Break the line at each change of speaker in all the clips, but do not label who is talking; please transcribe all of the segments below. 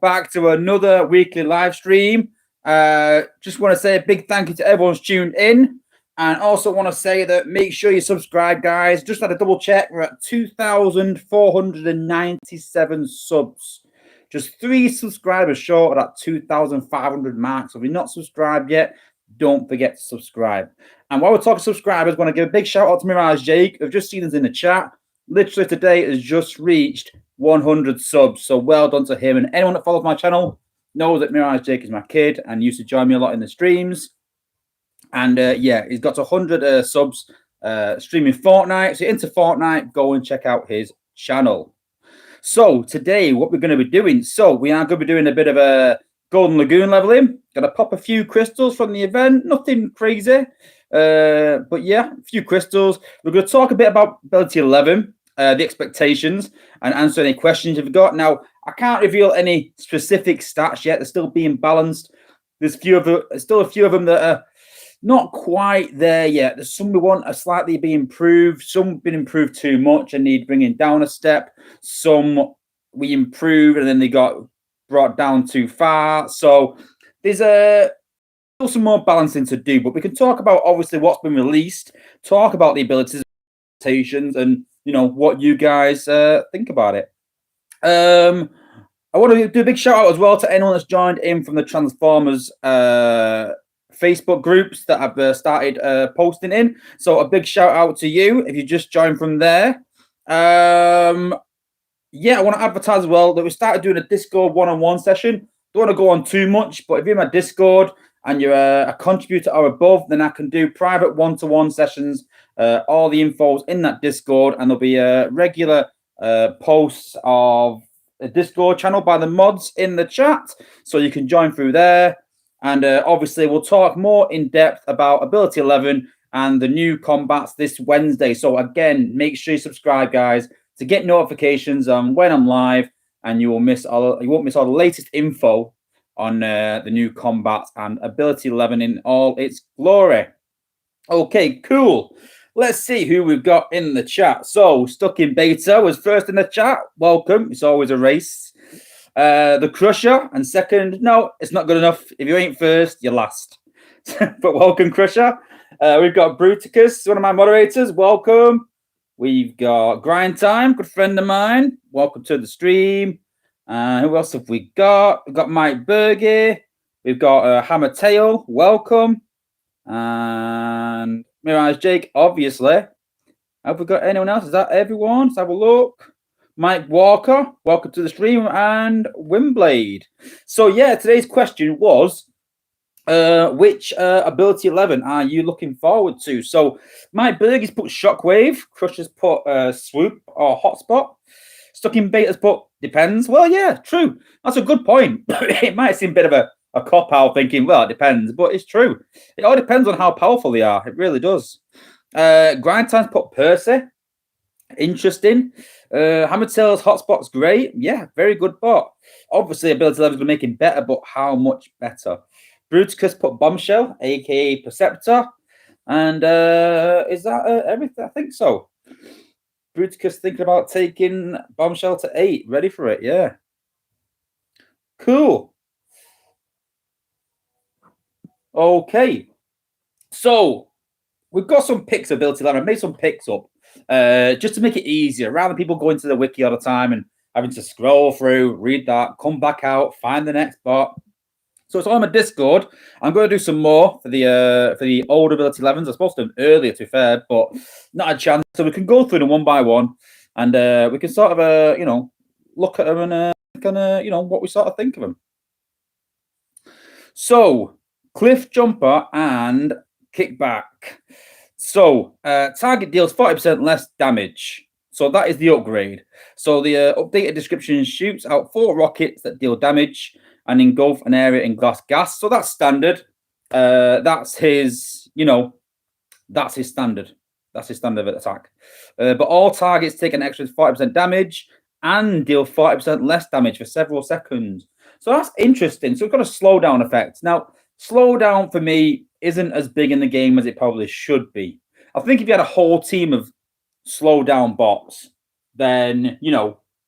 back to another weekly live stream. Just want to say a big thank you to everyone who's tuned in. And also want to say that make sure you subscribe, guys. Just had a double check. We're at 2,497 subs. Just 3 subscribers short of that 2,500 mark. So if you're not subscribed yet, don't forget to subscribe. And while we're talking subscribers, I want to give a big shout out to Mirage Jake. I've just seen us in the chat. Literally today has just reached 100 subs. So well done to him. And anyone that follows my channel knows that Mirage Jake is my kid and used to join me a lot in the streams. And yeah, he's got 100 subs streaming Fortnite. So into Fortnite, go and check out his channel. So today, what we're going to be doing, so we are going to be doing a bit of a Golden Lagoon leveling. Going to pop a few crystals from the event. Nothing crazy. But yeah, a few crystals. We're going to talk a bit about ability 11, the expectations, and answer any questions you've got. Now, I can't reveal any specific stats yet. They're still being balanced. There's still a few of them that are not quite there yet. There's some we want to slightly be improved. Some been improved too much and need bringing down a step. Some we improved and then they got brought down too far. So there's still some more balancing to do. But we can talk about obviously what's been released, talk about the abilities, and you know what you guys think about it. I want to do a big shout out as well to anyone that's joined in from the Transformers Facebook groups that I've started posting in. So a big shout out to you if you just joined from there. Yeah, I want to advertise as well that we started doing a Discord one-on-one session. Don't want to go on too much, but if you're in my Discord and you're a contributor or above, then I can do private one-to-one sessions. All the info's in that Discord, and there'll be regular posts of a Discord channel by the mods in the chat, so you can join through there. And obviously, we'll talk more in depth about Ability 11 and the new combats this Wednesday. So again, make sure you subscribe, guys, to get notifications on when I'm live, and you won't miss all the latest info on the new combats and Ability 11 in all its glory. Okay, cool. Let's see who we've got in the chat. So, Stuck in Beta was first in the chat. Welcome. It's always a race. The Crusher and second. No, it's not good enough. If you ain't first, you're last. But welcome, Crusher. We've got Bruticus, one of my moderators. Welcome. We've got Grind Time, good friend of mine. Welcome to the stream. Who else have we got? We've got Mike Berge. We've got Hammer Tail. Welcome. And Mirage Jake, obviously. Have we got anyone else? Is that everyone? Let's have a look. Mike Walker, welcome to the stream, and Wimblade. So yeah, today's question was, which Ability 11 are you looking forward to? So Mike Berg's put Shockwave, Crusher's put Swoop or Hotspot, Stuck in Beta's put Depends. Well, yeah, true. That's a good point. It might seem a bit of a cop-out thinking, well, it depends, but it's true. It all depends on how powerful they are. It really does. Grind Time's put Percy. Interesting. Hammertail's Hotspot's great. Yeah, very good bot. Obviously, Ability 11 is going to make him better, but how much better? Bruticus put Bombshell, aka Perceptor. And is that everything? I think so. Bruticus thinking about taking Bombshell to 8. Ready for it, yeah. Cool. Okay. So, we've got some picks of Ability 11. I made some picks up. Just to make it easier, rather than people going to the wiki all the time and having to scroll through, read that, come back out, find the next bot. So it's on my Discord. I'm going to do some more for the old Ability 11s. I was supposed to do them earlier, to be fair, but not a chance. So we can go through them one by one, and we can sort of look at them and kind of what we sort of think of them. So Cliff Jumper and Kickback. So, target deals 40% less damage. So that is the upgrade. So the updated description shoots out 4 rockets that deal damage and engulf an area in glass gas. So that's standard. That's his standard. That's his standard attack. But all targets take an extra 40% damage and deal 40% less damage for several seconds. So that's interesting. So we've got a slowdown effect. Now, slowdown for me isn't as big in the game as it probably should be. I think if you had a whole team of slow down bots, then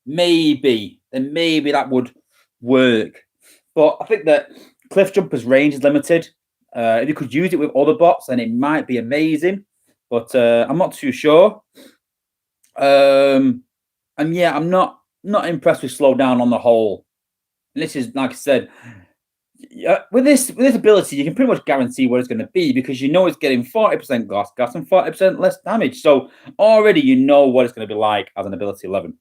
maybe that would work. But I think that Cliff Jumper's range is limited. If you could use it with other bots, then it might be amazing. But I'm not too sure. And yeah, I'm not impressed with Slowdown on the whole. And this is, like I said, with this ability, you can pretty much guarantee what it's going to be because you know it's getting 40% gas and 40% less damage. So already you know what it's going to be like as an ability 11.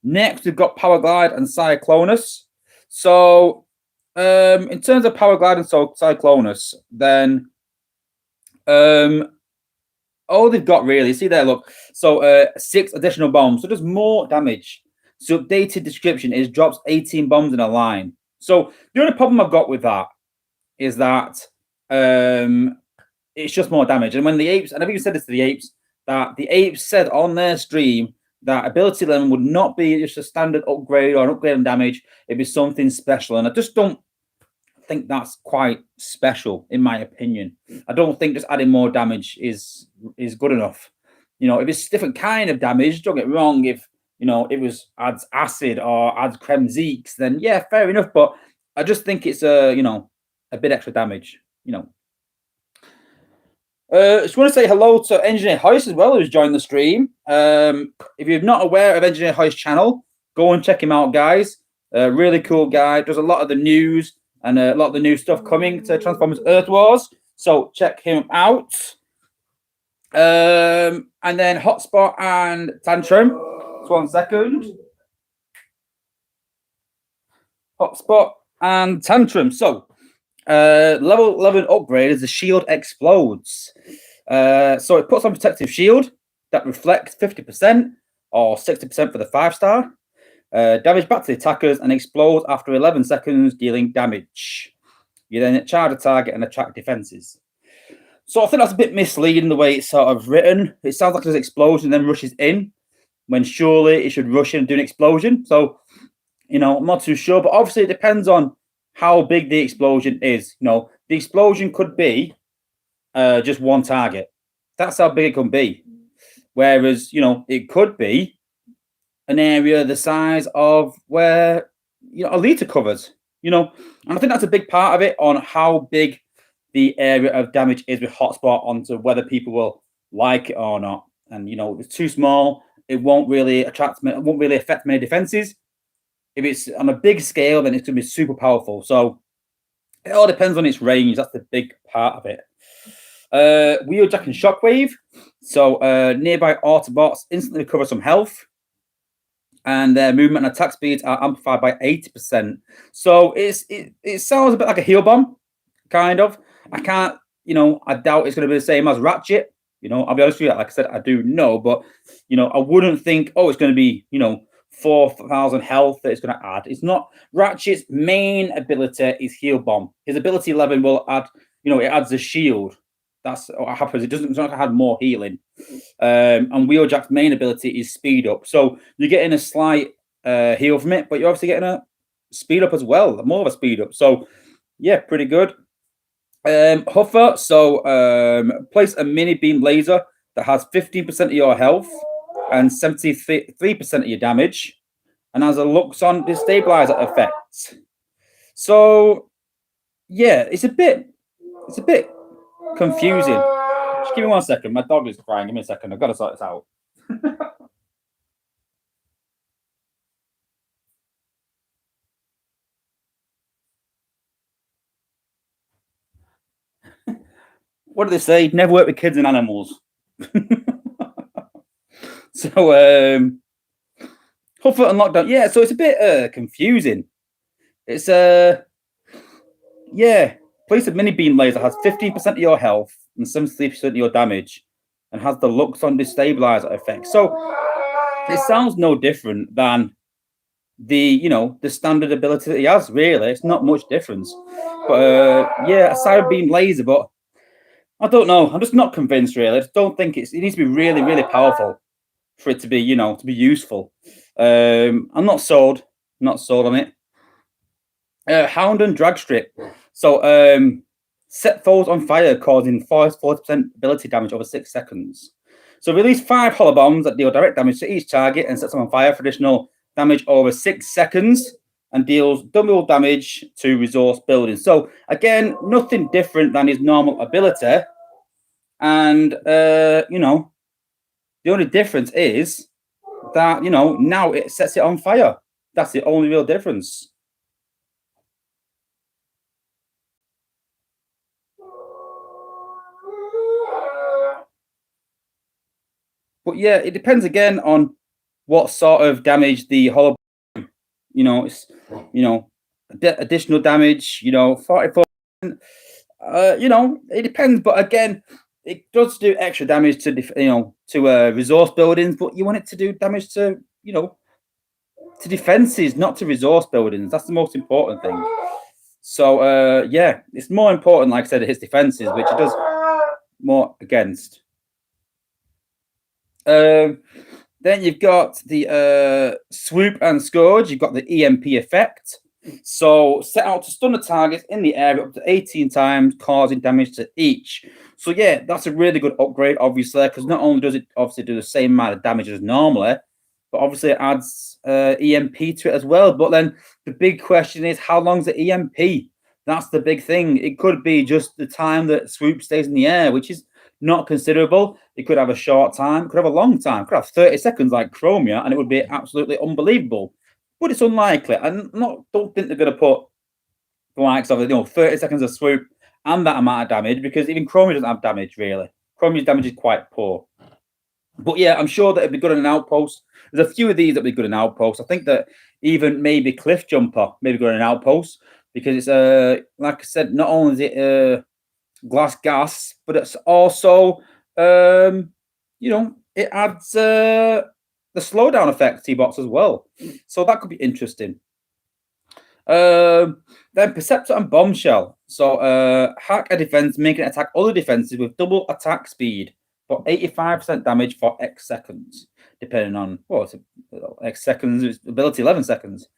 Next, we've got Power Glide and Cyclonus. So in terms of Power Glide and Cyclonus, then all they've got really, see there, look. So 6 additional bombs. So there's more damage. So updated description is drops 18 bombs in a line. So the only problem I've got with that is that it's just more damage. And when the apes, and I've even said this to the apes, that the apes said on their stream that ability 11 would not be just a standard upgrade or an upgrade on damage. It'd be something special. And I just don't think that's quite special, in my opinion. I don't think just adding more damage is good enough. You know, if it's a different kind of damage, don't get me wrong, if it was adds acid or adds Kremzeeks, then yeah, fair enough. But I just think it's a bit extra damage. Just want to say hello to Engineer Hoist as well, who's joined the stream. If you're not aware of Engineer Hoist's channel, go and check him out, guys. Really cool guy. Does a lot of the news and a lot of the new stuff coming to Transformers Earth Wars. So check him out. And then Hotspot and Tantrum. Just 1 second. Hotspot and Tantrum. So level 11 upgrade is the shield explodes. So it puts on protective shield that reflects 50% or 60% for the 5-star. Damage back to the attackers and explodes after 11 seconds, dealing damage. You then charge a target and attract defenses. So I think that's a bit misleading the way it's sort of written. It sounds like there's an explosion and then rushes in, when surely it should rush in and do an explosion. So, I'm not too sure. But obviously it depends on how big the explosion is. The explosion could be just one target. That's how big it can be. Whereas, it could be an area the size of where a liter covers, and I think that's a big part of it on how big the area of damage is with Hotspot onto whether people will like it or not. And if it's too small, it won't really affect many defenses. If it's on a big scale, then it's going to be super powerful. So it all depends on its range. That's the big part of it. Wheeljack and Shockwave. So nearby Autobots instantly recover some health. And their movement and attack speeds are amplified by 80%. So it sounds a bit like a heal bomb, kind of. I can't, I doubt it's going to be the same as Ratchet. I'll be honest with you, like I said, I do know, but, I wouldn't think, it's going to be, 4,000 health that it's going to add. It's not. Ratchet's main ability is heal bomb. His ability 11 will add, it adds a shield. That's what happens. It's not add more healing. And Wheeljack's main ability is speed up. So you're getting a slight heal from it, but you're obviously getting a speed up as well, more of a speed up. So yeah, pretty good. Huffer. So place a mini beam laser that has 15% of your health and 73% of your damage, and has a Luxon destabilizer effect. So yeah, it's a bit confusing. Just give me 1 second. My dog is crying. Give me a second. I've got to sort this out. What do they say? Never work with kids and animals. So, Huffer and Lockdown. Yeah, so it's a bit confusing. It's yeah. Place a mini beam laser has 15% of your health and 73% of your damage, and has the Luxon destabilizer effect. So it sounds no different than the the standard ability that he has. Really, it's not much difference. But yeah, a cyber beam laser. But I don't know. I'm just not convinced. Really, I just don't think it needs to be really, really powerful for it to be to be useful. I'm not sold. Not sold on it. Hound and drag strip. So set foes on fire, causing 40% ability damage over 6 seconds. So release 5 holobombs that deal direct damage to each target and set them on fire for additional damage over 6 seconds and deals double damage to resource buildings. So again, nothing different than his normal ability. And you know, the only difference is that, you know, now it sets it on fire. That's the only real difference. But yeah, it depends again on what sort of damage the hollow, you know, it's, you know, additional damage, you know, 44. You know, it depends, but again, it does do extra damage to, you know, to resource buildings, but you want it to do damage to, you know, to defenses, not to resource buildings. That's the most important thing. So yeah, it's more important, like I said, it hits defenses, which it does more against. Then you've got the swoop and scourge. You've got the EMP effect. So set out to stun the targets in the area up to 18 times, causing damage to each. So yeah, that's a really good upgrade, obviously, because not only does it obviously do the same amount of damage as normally, but obviously it adds EMP to it as well. But then the big question is, how long's the EMP? That's the big thing. It could be just the time that swoop stays in the air, which is not considerable. It could have a short time, could have a long time, could have 30 seconds like Chromia, and it would be absolutely unbelievable. But it's unlikely. I don't think they're going to put the likes of, you know, 30 seconds of swoop and that amount of damage, because even Chromia doesn't have damage, really. Chromia's damage is quite poor. But yeah, I'm sure that it'd be good in an outpost. There's a few of these that'd be good in outposts. I think that even maybe Cliff Jumper maybe good in an outpost, because it's like I said, not only is it glass gas, but it's also you know, it adds the slowdown effect T-box as well. So that could be interesting. Then Perceptor and Bombshell. So hack a defense, make it attack other defenses with double attack speed for 85% damage for X seconds, depending on X seconds, ability 11 seconds.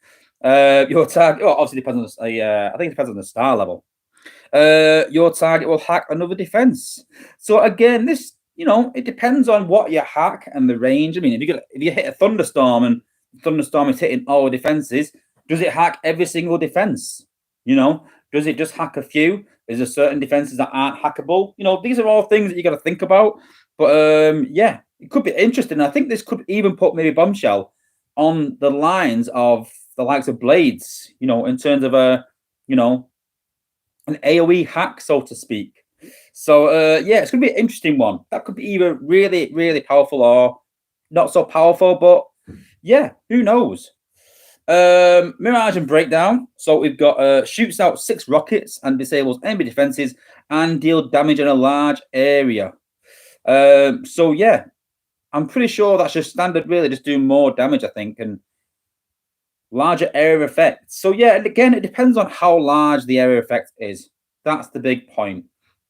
Your target, well, obviously depends on I think it depends on the star level. Your target will hack another defense. So again, this, you know, it depends on what you hack and the range. I mean, if you hit a thunderstorm and thunderstorm is hitting all defenses, does it hack every single defense? You know, does it just hack a few? Is there certain defenses that aren't hackable? You know, these are all things that you got to think about. But yeah, it could be interesting. I think this could even put maybe Bombshell on the lines of the likes of Blades, you know, in terms of you know, an AoE hack, so to speak. So yeah, it's gonna be an interesting one. That could be either really, really powerful or not so powerful, but yeah, who knows? Mirage and Breakdown. So we've got shoots out 6 rockets and disables enemy defenses and deal damage in a large area. So yeah, I'm pretty sure that's just standard, really, just doing more damage, I think, and larger area effect. So yeah, and again, it depends on how large the area effect is. That's the big point.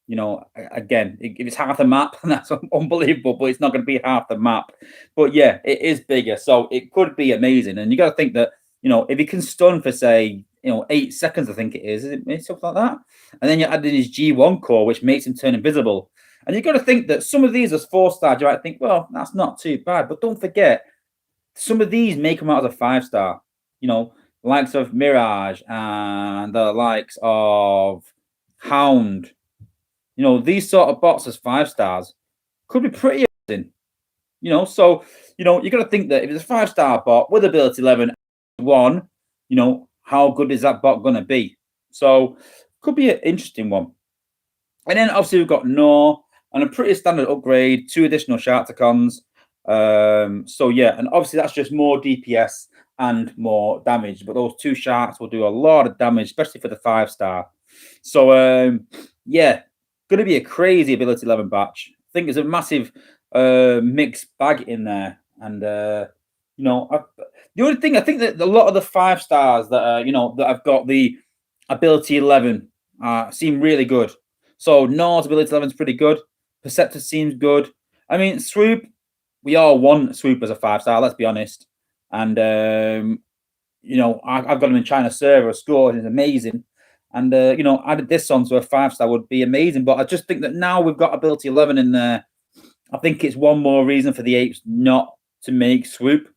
You know, again, if it's half the map, that's unbelievable, but it's not going to be half the map. But yeah, it is bigger, so it could be amazing. And you got to think that, you know, if he can stun for, say, you know, 8 seconds, I think it is something like that, and then you're adding his G1 core, which makes him turn invisible. And you got to think that some of these as 4-star, you might think, well, that's not too bad. But don't forget, some of these make them out as a 5-star. You know, likes of Mirage and the likes of Hound. You know, these sort of bots as 5 stars could be pretty amazing. You know, so, you know, you got to think that if it's a 5-star bot with ability 11, 1, you know, how good is that bot going to be? So, could be an interesting one. And then obviously we've got Nor and a pretty standard upgrade, 2 additional Sharkticons. So yeah, and obviously that's just more DPS and more damage, but those 2 sharks will do a lot of damage, especially for the 5-star. So yeah, going to be a crazy ability 11 batch. I think there's a massive mixed bag in there, and you know, the only thing I think that a lot of the 5-stars that you know, that I've got the ability 11 seem really good. So Nor's ability 11 is pretty good. Perceptor seems good. I mean, Swoop, we all want Swoop as a 5-star, let's be honest. And you know, I've got him in China server, scored, and it's amazing. And you know, added this on to a 5-star would be amazing. But I just think that now we've got ability 11 in there, I think it's one more reason for the apes not to make Swoop.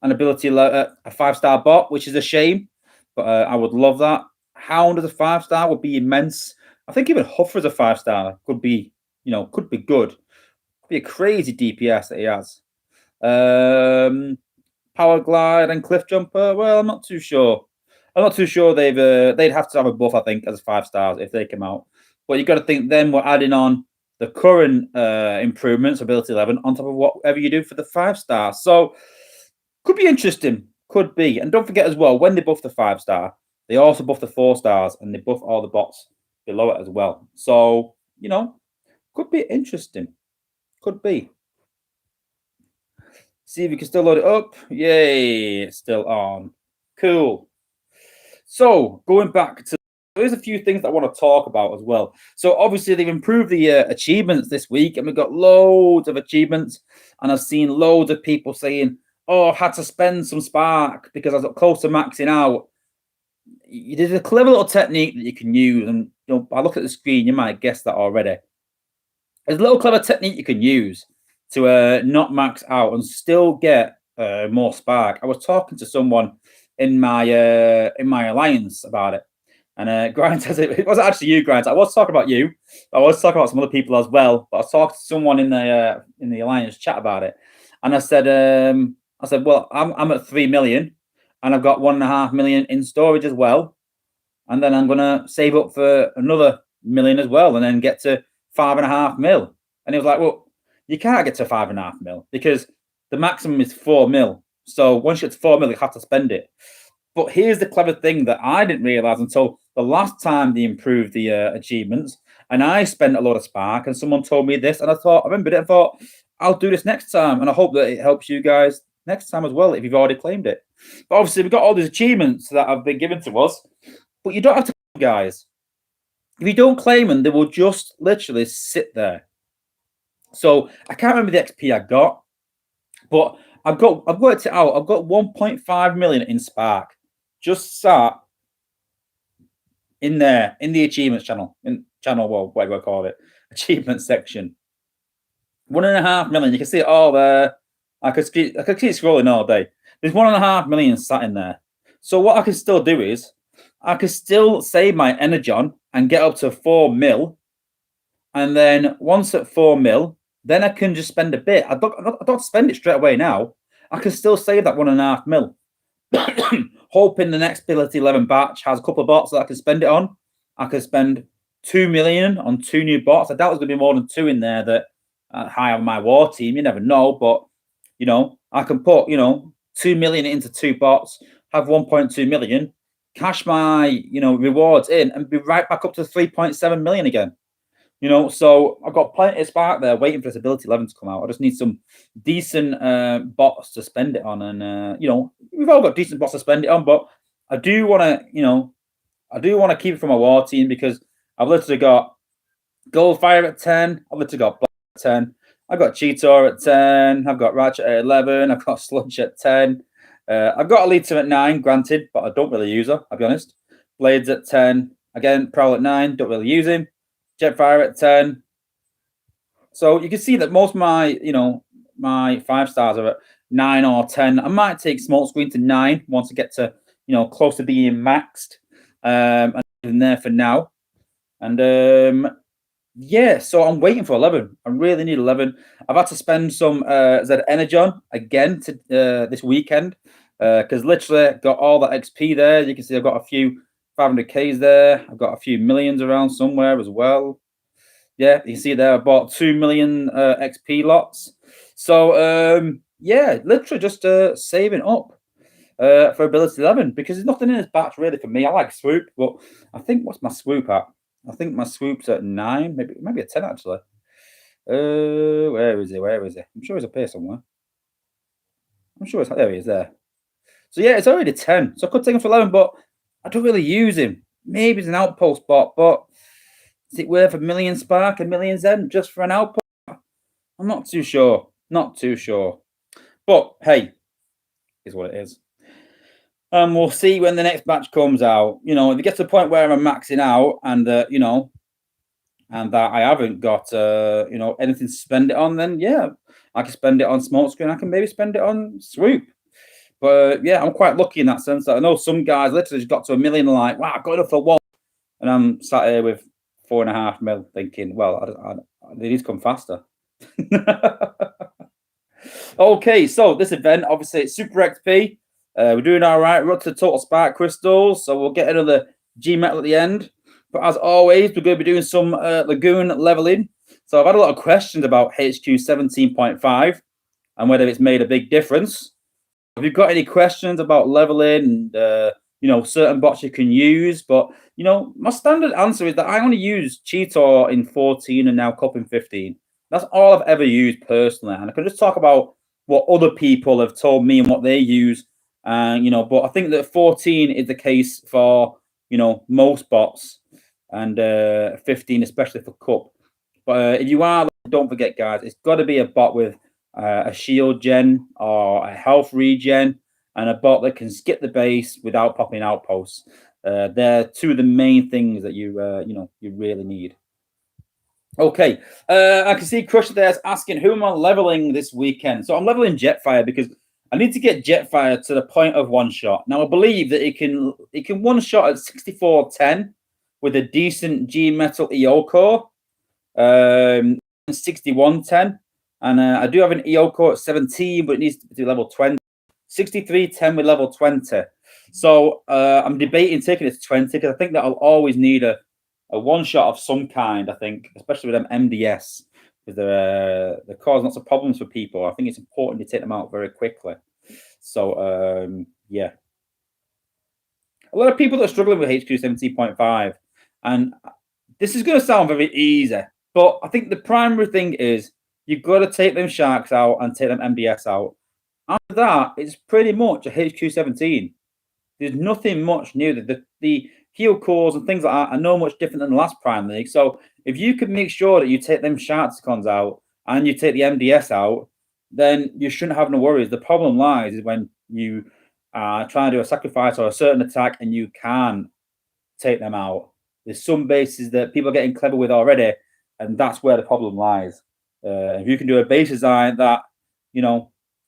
an ability, a 5-star bot, which is a shame, but I would love that. Hound as a 5-star would be immense. I think even Huffer as a 5-star could be, could be good. Could be a crazy DPS that he has. Power Glide and Cliff Jumper. Well, I'm not too sure. I'm not too sure they'd have to have a buff, I think, as 5 stars if they come out. But you've got to think then we're adding on the current improvements, ability 11, on top of whatever you do for the 5 stars. So could be interesting. Could be. And don't forget as well, when they buff the 5-star, they also buff the 4 stars and they buff all the bots below it as well. So, could be interesting. Could be. See if you can still load it up. Yay, it's still on. Cool. So going back to, there's a few things that I want to talk about as well. So obviously they've improved the achievements this week, and we've got loads of achievements. And I've seen loads of people saying, "Oh, I've had to spend some spark because I was close to maxing out." There's a clever little technique that you can use, and I look at the screen, you might guess that already. There's a little clever technique you can use to not max out and still get more spark. I was talking to someone in my alliance about it, and Grind says it wasn't actually you, Grind. I was talking about you. I was talking about some other people as well, but I was talking to someone in the alliance chat about it, and I said, well, I'm at 3 million, and I've got 1.5 million in storage as well, and then I'm gonna save up for another million as well, and then get to 5.5 mil. And he was like, well, you can't get to 5.5 mil because the maximum is 4 mil. So once you get to 4 mil, you have to spend it. But here's the clever thing that I didn't realize until the last time they improved the achievements, and I spent a lot of spark, and someone told me this, and I remembered it and thought, I'll do this next time, and I hope that it helps you guys next time as well if you've already claimed it. But obviously, we've got all these achievements that have been given to us, but you don't have to, guys. If you don't claim them, they will just literally sit there. So I can't remember the XP I got, but I've worked it out. I've got 1.5 million in spark, just sat in there in the achievements channel, well, whatever I call it, achievement section. 1.5 million. You can see it all there. I could keep scrolling all day. There's 1.5 million sat in there. So what I can still do is I can still save my energon and get up to 4 mil. And then once at 4 mil, then I can just spend a bit. I don't spend it straight away now. I can still save that 1.5 mil. Hoping the next ability 11 batch has a couple of bots that I can spend it on. I could spend 2 million on 2 new bots. I doubt there's going to be more than 2 in there that high on my war team. You never know, but I can put 2 million into 2 bots, have 1.2 million, cash my rewards in, and be right back up to 3.7 million again. So I've got plenty of spark there waiting for this ability 11 to come out. I just need some decent bots to spend it on, and we've all got decent bots to spend it on, but I do want to keep it from my war team because I've literally got Goldfire at 10, I've literally got Black at 10, I've got Cheetor at 10, I've got Ratchet at 11, I've got Sludge at 10, I've got Alita at 9, granted, but I don't really use her, I'll be honest. Blades at 10, again, Prowl at 9, don't really use him. Jetfire at 10. So you can see that most of my, my 5 stars are at 9 or 10. I might take Smokescreen to 9 once I get to, close to being maxed. And in there for now. And yeah, so I'm waiting for 11. I really need 11. I've had to spend some Z Energon again to this weekend because literally got all that XP there. You can see I've got a few 500Ks there. I've got a few millions around somewhere as well. Yeah, you can see there I bought 2 million XP lots. So yeah, literally just saving up for ability 11 because there's nothing in this batch really for me. I like swoop, but I think what's my swoop at? I think my swoop's at 9, maybe a 10 actually. Where is he? I'm sure he's up here somewhere. I'm sure there he is there. So yeah, it's already 10. So I could take him for 11, but I don't really use him. Maybe it's an outpost bot, but is it worth 1 million spark, 1 million Zen just for an outpost? I'm not too sure. Not too sure. But hey, is what it is. We'll see when the next batch comes out. If it gets to the point where I'm maxing out and and that I haven't got anything to spend it on, then yeah, I can spend it on Smokescreen. I can maybe spend it on Swoop. But yeah, I'm quite lucky in that sense. That I know some guys literally just got to 1 million and like, wow, I got enough for one. And I'm sat here with 4.5 mil thinking, well, they need to come faster. Okay, so this event, obviously, it's Super XP. We're doing all right. We're up to the total spark crystals, so we'll get another G metal at the end. But as always, we're going to be doing some Lagoon leveling. So I've had a lot of questions about HQ 17.5 and whether it's made a big difference. Have you got any questions about leveling and certain bots you can use? But my standard answer is that I only use Cheetor in 14 and now Cup in 15. That's all I've ever used personally, and I can just talk about what other people have told me and what they use. But I think that 14 is the case for most bots, and 15 especially for Cup. But if you are, don't forget, guys, it's got to be a bot with a shield gen or a health regen, and a bot that can skip the base without popping outposts. They're two of the main things that you really need. Okay, I can see Crusher there's asking who am I leveling this weekend. So I'm leveling Jetfire because I need to get Jetfire to the point of one shot. Now I believe that it can one shot at 6410 with a decent G metal EO core, 6110. And I do have an EO core at 17, but it needs to be level 20. 6310 with level 20. So I'm debating taking it to 20 because I think that I'll always need a one shot of some kind, I think, especially with them MDS, because they're causing lots of problems for people. I think it's important to take them out very quickly. So, yeah. A lot of people that are struggling with HQ 17.5, and this is going to sound very easy, but I think the primary thing is you've got to take them sharks out and take them MDS out. After that, it's pretty much a HQ 17. There's nothing much new. The heal cores and things like that are no much different than the last Prime League. So if you can make sure that you take them Sharksicons out and you take the MDS out, then you shouldn't have no worries. The problem lies is when you are trying to do a sacrifice or a certain attack and you can't take them out. There's some bases that people are getting clever with already, and that's where the problem lies. If you can do a base design that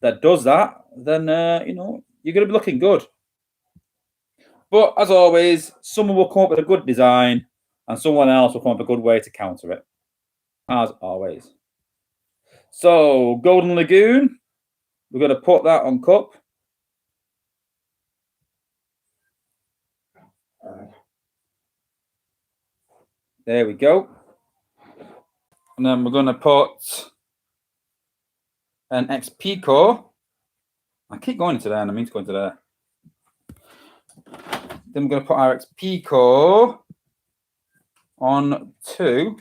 that does that, then you're going to be looking good. But as always, someone will come up with a good design and someone else will come up with a good way to counter it. As always. So, Golden Lagoon. We're going to put that on Cup. There we go. And then we're going to put an XP core. I keep going into there and I mean to go into there. Then we're going to put our XP core on to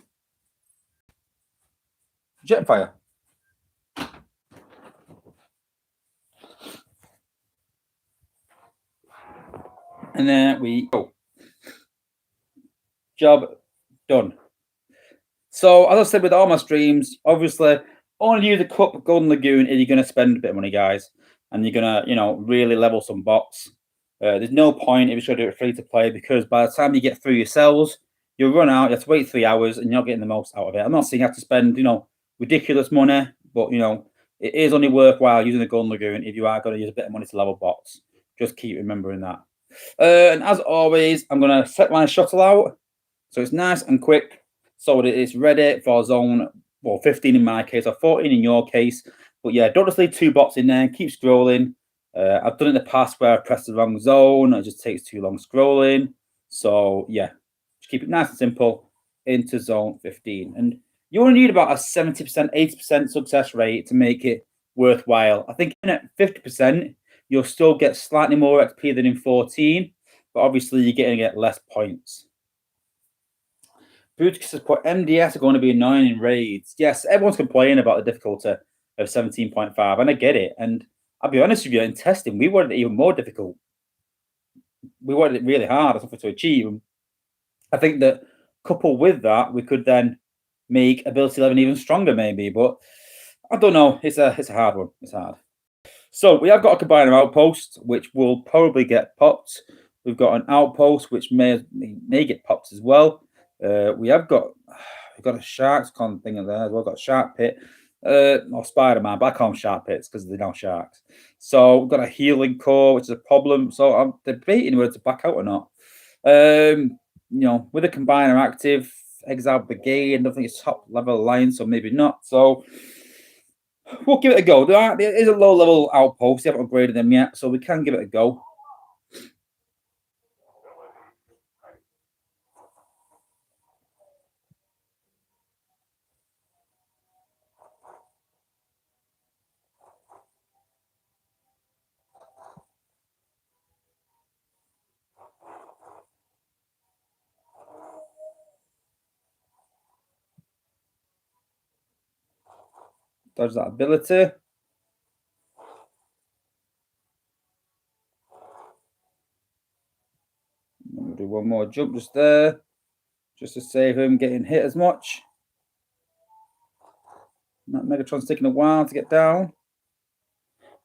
Jetfire. And there we go. Job done. So, as I said with all my streams, obviously, only use the Cup Golden Lagoon if you're going to spend a bit of money, guys. And you're going to, really level some bots. There's no point if you're going to do it free to play because by the time you get through your cells, you'll run out, you have to wait 3 hours and you're not getting the most out of it. I'm not saying you have to spend, ridiculous money, but, it is only worthwhile using the Golden Lagoon if you are going to use a bit of money to level bots. Just keep remembering that. And as always, I'm going to set my shuttle out so it's nice and quick so that it's ready for zone, 15 in my case or 14 in your case. But yeah, don't just leave 2 bots in there. Keep scrolling. I've done it in the past where I pressed the wrong zone. It just takes too long scrolling. So yeah, just keep it nice and simple into zone 15. And you only need about a 70%, 80% success rate to make it worthwhile. I think at 50%, you'll still get slightly more XP than in 14, but obviously you're going to get less points. Bruticus has put MDS are going to be annoying in raids. Yes, everyone's complaining about the difficulty of 17.5, and I get it. And I'll be honest with you, in testing, we wanted it even more difficult. We wanted it really hard, something to achieve. I think that coupled with that, we could then make ability 11 even stronger, maybe. But I don't know. It's a hard one. It's hard. So we have got a combiner outpost, which will probably get popped. We've got an outpost which may get popped as well. We've got a sharks con thing in there as well. Got a shark pit. Or Spider-Man, but I call them shark pits because they're not sharks. So we've got a healing core, which is a problem. So I'm debating whether to back out or not. With a combiner active, Exile Brigade, I don't think it's top level alliance, so maybe not. So we'll give it a go. There is a low level outpost. They haven't upgraded them yet, so we can give it a go. Dodge that ability. We'll do one more jump just there, just to save him getting hit as much. That Megatron's taking a while to get down.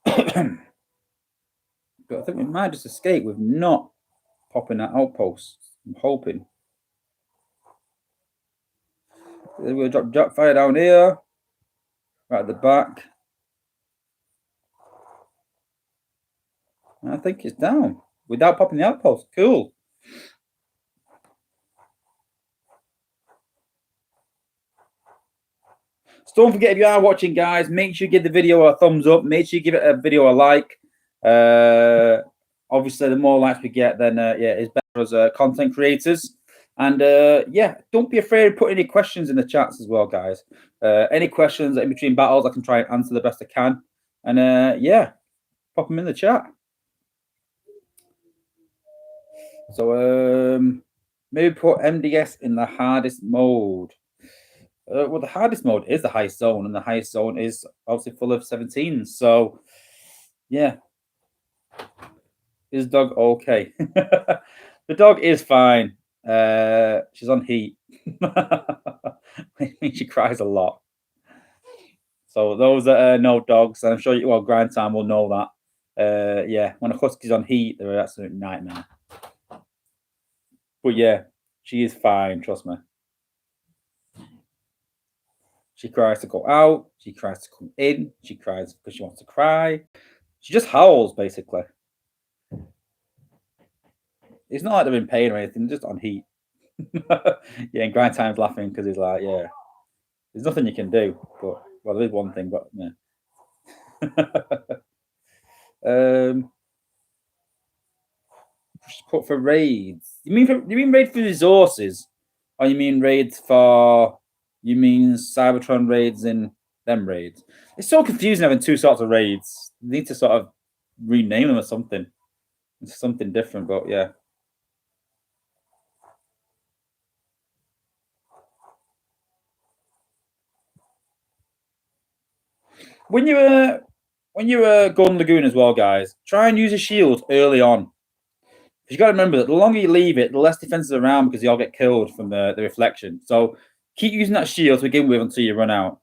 But I think we might just escape with not popping that outpost. I'm hoping. We'll drop fire down here, right at the back. I think it's down without popping the outpost. Cool. So don't forget, if you are watching, guys, make sure you give the video a thumbs up. Make sure you give it a video a like. Obviously, the more likes we get, then it's better as content creators. And don't be afraid of putting any questions in the chats as well, guys. Any questions in between battles, I can try and answer the best I can. And pop them in the chat. So maybe put MDS in the hardest mode. Well, the hardest mode is the highest zone, and the highest zone is obviously full of 17s. So, yeah. Is dog okay? The dog is fine. She's on heat. She cries a lot. So those that know dogs, and I'm sure Grind Time will know that. When a husky's on heat, they're an absolute nightmare. But yeah, she is fine, trust me. She cries to go out. She cries to come in. She cries because she wants to cry. She just howls, basically. It's not like they're in pain or anything, just on heat. And Grind Time's laughing because he's like, yeah, there's nothing you can do. But, well, there is one thing, but yeah. Put for raids. You mean raid for resources? Or you mean raids for... You mean Cybertron raids in them raids? It's so confusing having two sorts of raids. You need to sort of rename them or something. It's something different, but yeah. When you're going Lagoon as well, guys, try and use a shield early on. You got to remember that the longer you leave it, the less defenses around because you all get killed from the reflection. So keep using that shield to begin with until you run out.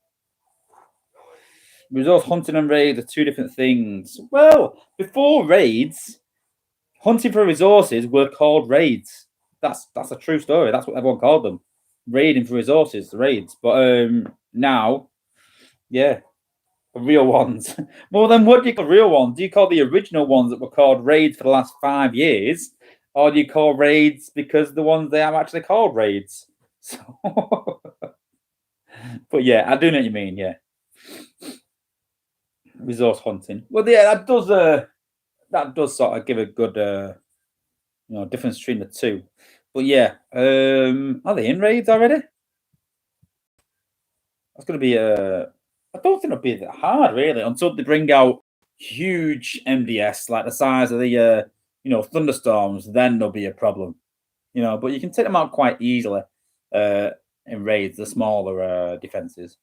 Resource hunting and raids are two different things. Well, before raids, hunting for resources were called raids. That's a true story. That's what everyone called them. Raiding for resources, raids. But now, yeah, the real ones. Well, then what do you call real ones? Do you call the original ones that were called raids for the last 5 years? Or do you call raids because the ones they have actually called raids? So, but yeah, I do know what you mean, yeah. Resource hunting. Well, yeah, that does sort of give a good difference between the two. But yeah, are they in raids already? That's going to be I don't think it'll be that hard really until they bring out huge MDS like the size of the thunderstorms. Then there'll be a problem, But you can take them out quite easily in raids, the smaller defenses.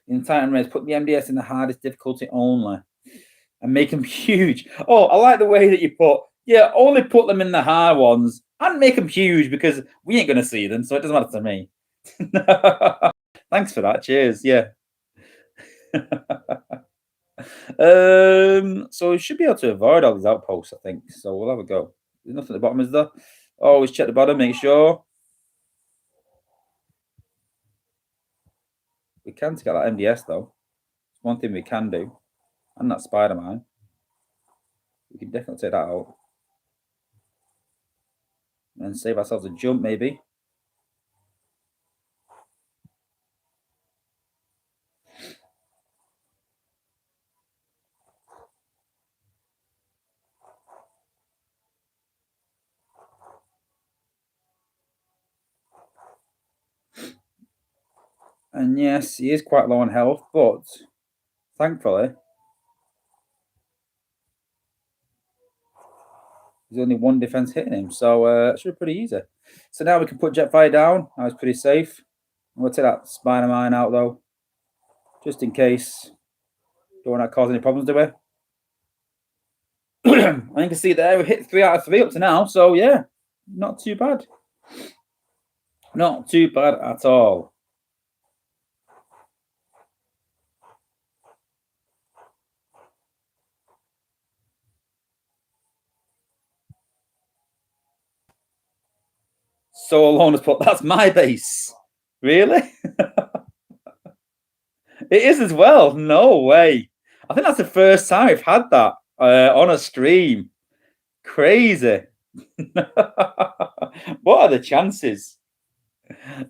In Titan raids, put the MDS in the hardest difficulty only and make them huge. Oh, I like the way that you only put them in the hard ones and make them huge because we ain't going to see them, so it doesn't matter to me. Thanks for that. Cheers. Yeah. So we should be able to avoid all these outposts, I think. So we'll have a go. There's nothing at the bottom, is there? Always check the bottom, make sure. We can take out that MDS though. One thing we can do. And that Spider-Man. We can definitely take that out. And save ourselves a jump, maybe. And yes, he is quite low on health, but thankfully, there's only one defense hitting him, so it should be pretty easy. So now we can put Jetfire down. That was pretty safe. I'm going to take that Spider-Man out, though, just in case. Don't want to cause any problems, do we? And you can see there, we hit 3 out of 3 up to now, so yeah, not too bad. Not too bad at all. So alone has put, that's my base. Really? It is as well. No way. I think that's the first time we've had that on a stream. Crazy. What are the chances?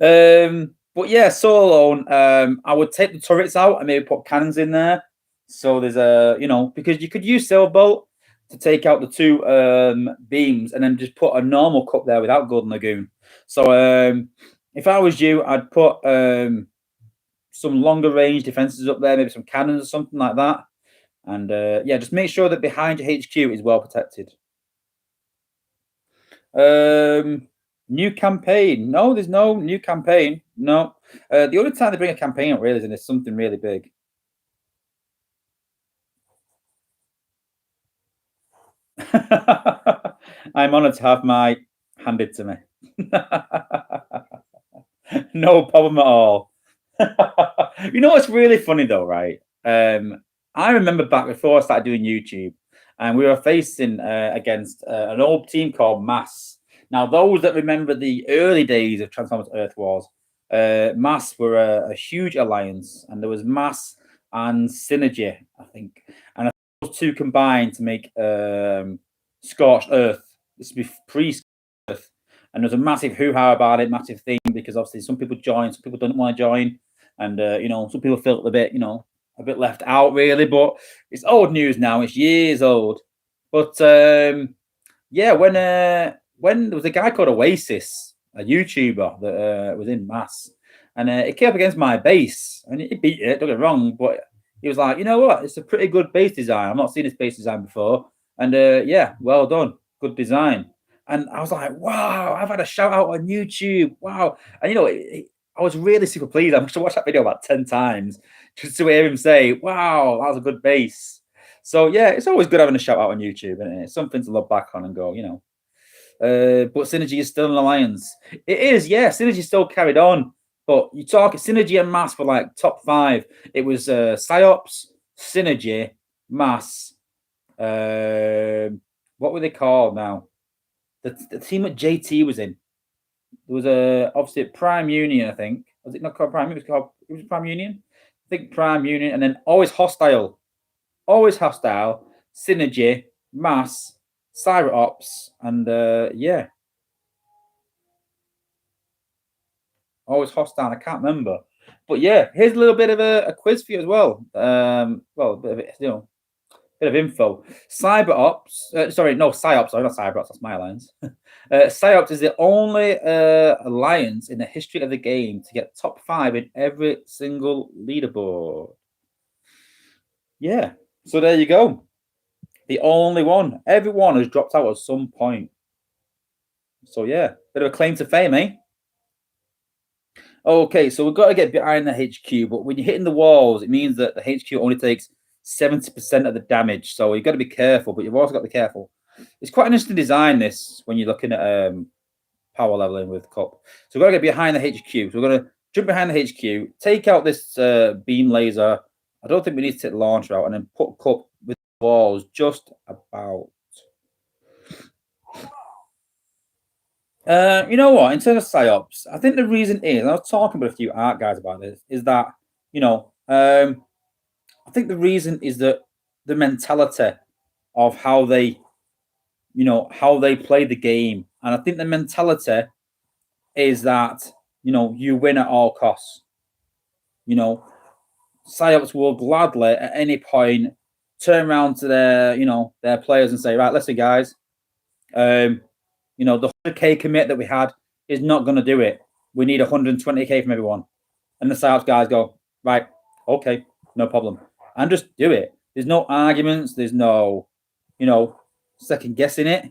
But yeah, so alone, I would take the turrets out and maybe put cannons in there. So there's because you could use Sailboat to take out the 2 beams and then just put a normal cup there without Golden Lagoon. So if I was you, I'd put some longer range defenses up there, maybe some cannons or something like that. And yeah, just make sure that behind your HQ is well protected. New campaign. No, there's no new campaign. No. The only time they bring a campaign up really is when it's something really big. I'm honored to have my handed to me. No problem at all. You know what's really funny though, right? I remember back before I started doing YouTube, and we were facing against an old team called Mass. Now, those that remember the early days of Transformers Earth Wars, Mass were a huge alliance, and there was Mass and Synergy, I think, and those 2 combined to make Scorched Earth. This would be pre-Scorched Earth, and there's a massive hoo-ha about it, massive thing, because obviously some people join, some people don't want to join, and some people felt a bit, a bit left out, really. But it's old news now; it's years old. But yeah, when there was a guy called Oasis, a YouTuber that was in Mass, and it came up against my base, and he beat it. Don't get me wrong, but he was like, you know what? It's a pretty good base design. I've not seen this base design before, and yeah, well done, good design. And I was like, wow, I've had a shout out on YouTube. Wow. And I was really super pleased. I must have watched that video about 10 times just to hear him say, wow, that was a good base. So yeah, it's always good having a shout out on YouTube, and it's something to look back on and go, but Synergy is still an alliance. It is, yeah, Synergy still carried on. But you talk Synergy and Mass for like top 5. It was Psyops, Synergy, Mass. What were they called now? The team that JT was in. There was obviously Prime Union, I think. Was it not called Prime? It was Prime Union. I think Prime Union, and then Always Hostile, Synergy, Mass, Cyber and yeah, Always Hostile. I can't remember, but yeah, here's a little bit of a quiz for you as well. Well, a bit of it, bit of info. Psyops, sorry, not Cyberops, that's my alliance. Psyops is the only alliance in the history of the game to get top 5 in every single leaderboard. Yeah, so there you go. The only one. Everyone has dropped out at some point. So yeah, bit of a claim to fame, eh? Okay, so we've got to get behind the HQ, but when you're hitting the walls, it means that the HQ only takes 70% of the damage. So you've got to be careful, but you've also got to be careful. It's quite an interesting design, this, when you're looking at power leveling with Cup. So we've got to get behind the HQ. So we're going to jump behind the HQ, take out this beam laser. I don't think we need to take the launcher out, and then put Cup with the walls just about. You know what? In terms of psyops, I think the reason is, and I was talking with a few art guys about this, is that I think the reason is that the mentality of how they play the game, and I think the mentality is that you win at all costs. You know, Psyops will gladly at any point turn around to their players and say, right, listen, guys, the 100k commit that we had is not going to do it. We need 120k from everyone. And the Psyops guys go, right, okay, no problem. And just do it. There's no arguments. There's no, second guessing it.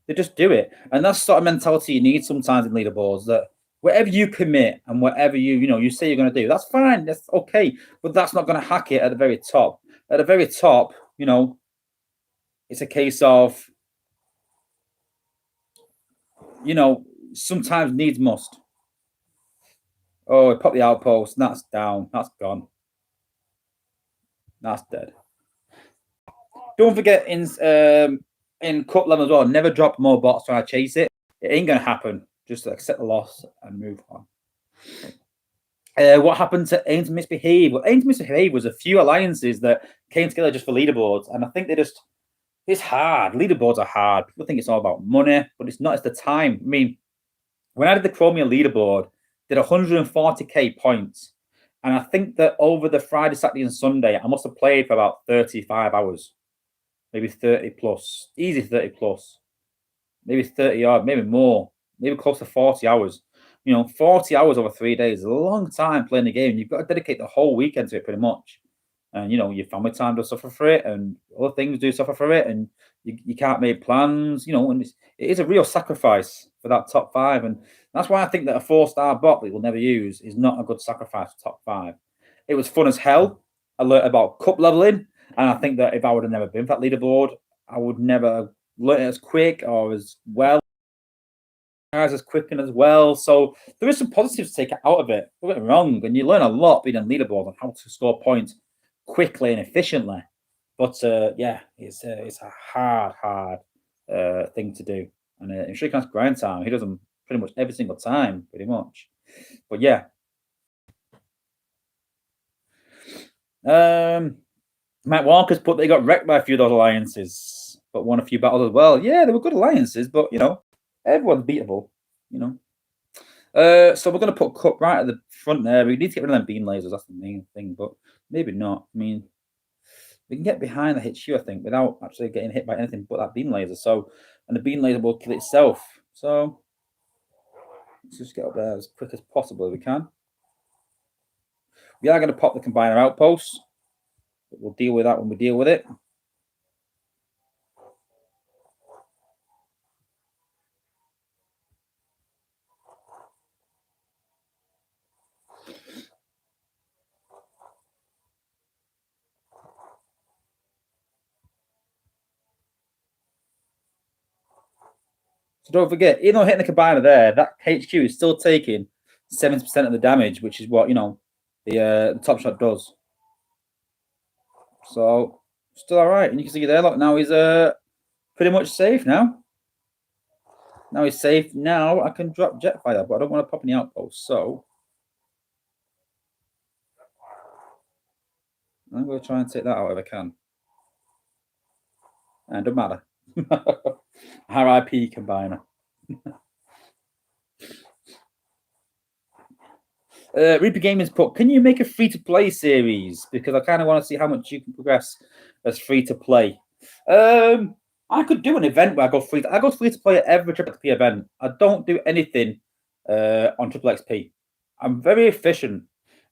They just do it. And that's the sort of mentality you need sometimes in leaderboards, that whatever you commit and whatever you say you're going to do, that's fine. That's okay. But that's not going to hack it at the very top. At the very top, it's a case of, sometimes needs must. Oh, we pop the outpost. That's down. That's gone. That's dead. Don't forget in cup level as well, never drop more bots trying to chase it. It ain't going to happen. Just accept the loss and move on. What happened to Aim to Misbehave? Well, Aim to Misbehave was a few alliances that came together just for leaderboards. And I think it's hard. Leaderboards are hard. People think it's all about money, but it's not. It's the time. I mean, when I did the Chromium leaderboard, did 140k points. And I think that over the Friday, Saturday, and Sunday, I must have played for about 35 hours. Maybe 30 plus. Easy 30 plus. Maybe 30 or maybe more. Maybe close to 40 hours. 40 hours over 3 days is a long time playing the game. You've got to dedicate the whole weekend to it pretty much. And, your family time does suffer for it, and other things do suffer for it, and you can't make plans, and it is a real sacrifice for that top 5. And that's why I think that a 4-star bot that we'll never use is not a good sacrifice for top 5. It was fun as hell. I learned about cup leveling, and I think that if I would have never been for that leaderboard, I would never learn it as quick or as well. As quick and as well. So there is some positives to take out of it. Don't get me wrong, and you learn a lot being on leaderboard on how to score points quickly and efficiently. But it's a hard thing to do. And in Shrikant's grind time, he does them pretty much every single time, pretty much. But yeah. Matt Walker's put they got wrecked by a few of those alliances, but won a few battles as well. Yeah, they were good alliances, but everyone's beatable, So we're going to put Cup right at the front there. We need to get rid of them beam lasers. That's the main thing, but maybe not. I mean, we can get behind the HQ, I think, without actually getting hit by anything but that beam laser. So, and the beam laser will kill itself. So let's just get up there as quick as possible if we can. We are going to pop the combiner outpost. But we'll deal with that when we deal with it. So don't forget, even though hitting the combiner there, that HQ is still taking 70% of the damage, which is what the top shot does. So still all right. And you can see there, look, now he's pretty much safe now. Now he's safe. Now I can drop Jetfire, but I don't want to pop any outposts. So I'm going to try and take that out if I can. And it doesn't matter. RIP combiner. Reaper Gaming's put, can you make a free-to-play series? Because I kind of want to see how much you can progress as free-to-play. I could do an event where I go free-to-play at every Triple XP event. I don't do anything on Triple XP. I'm very efficient.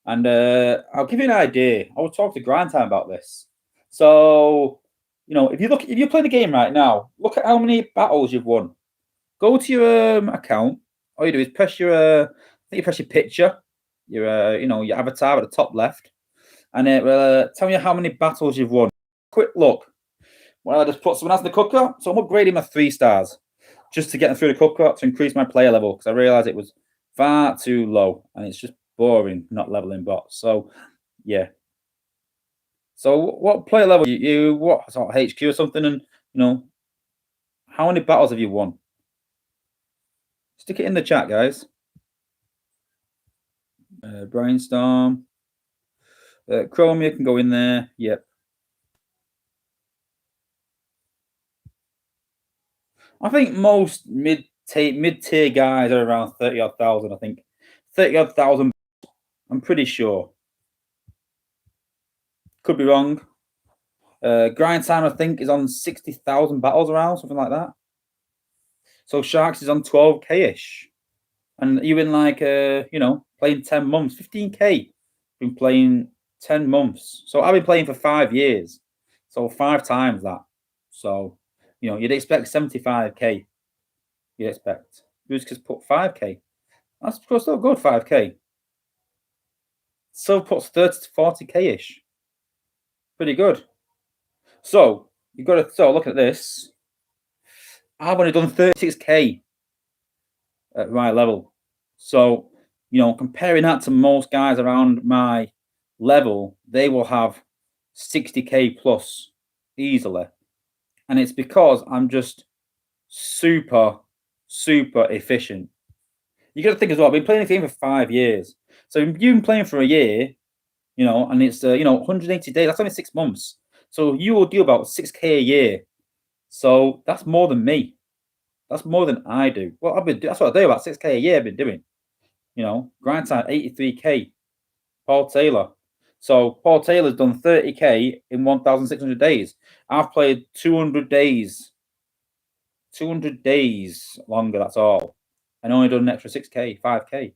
And I'll give you an idea. I will talk to Grind Time about this. So, if you're playing the game right now, look at how many battles you've won. Go to your account. All you do is press your picture, your avatar at the top left, and it will tell you how many battles you've won. Quick look. Well, I just put someone else in the cooker, so I'm upgrading my 3 stars just to get them through the cooker to increase my player level, because I realized it was far too low and it's just boring not leveling bots. So yeah. So what player level you what sort of HQ or something, and how many battles have you won? Stick it in the chat, guys. Brainstorm. Chromia can go in there. Yep. I think most mid-tier guys are around 30 odd thousand. I think 30 odd thousand. I'm pretty sure. Could be wrong. Grind time, I think, is on 60,000 battles around, something like that. So Sharks is on 12k ish, and you in like playing 10 months, 15k. Been playing 10 months, so I've been playing for 5 years, so 5 times that. So you'd expect 75k. You'd expect. Who's just put 5k? That's still good, 5k. So puts 30 to 40k ish. Pretty good. So you've got to look at this. I've only done 36k at my level. So, comparing that to most guys around my level, they will have 60k plus easily. And it's because I'm just super, super efficient. You got to think as well, I've been playing the game for 5 years. So you've been playing for a year, and it's 180 days. That's only 6 months. So you will do about 6k a year. So that's more than me. That's more than I do. Well, that's what I do, about 6k a year I've been doing. Grind time 83k. Paul Taylor. So Paul Taylor's done 30k in 1,600 days. I've played 200 days. 200 days longer, that's all. And only done an extra 6k, 5k.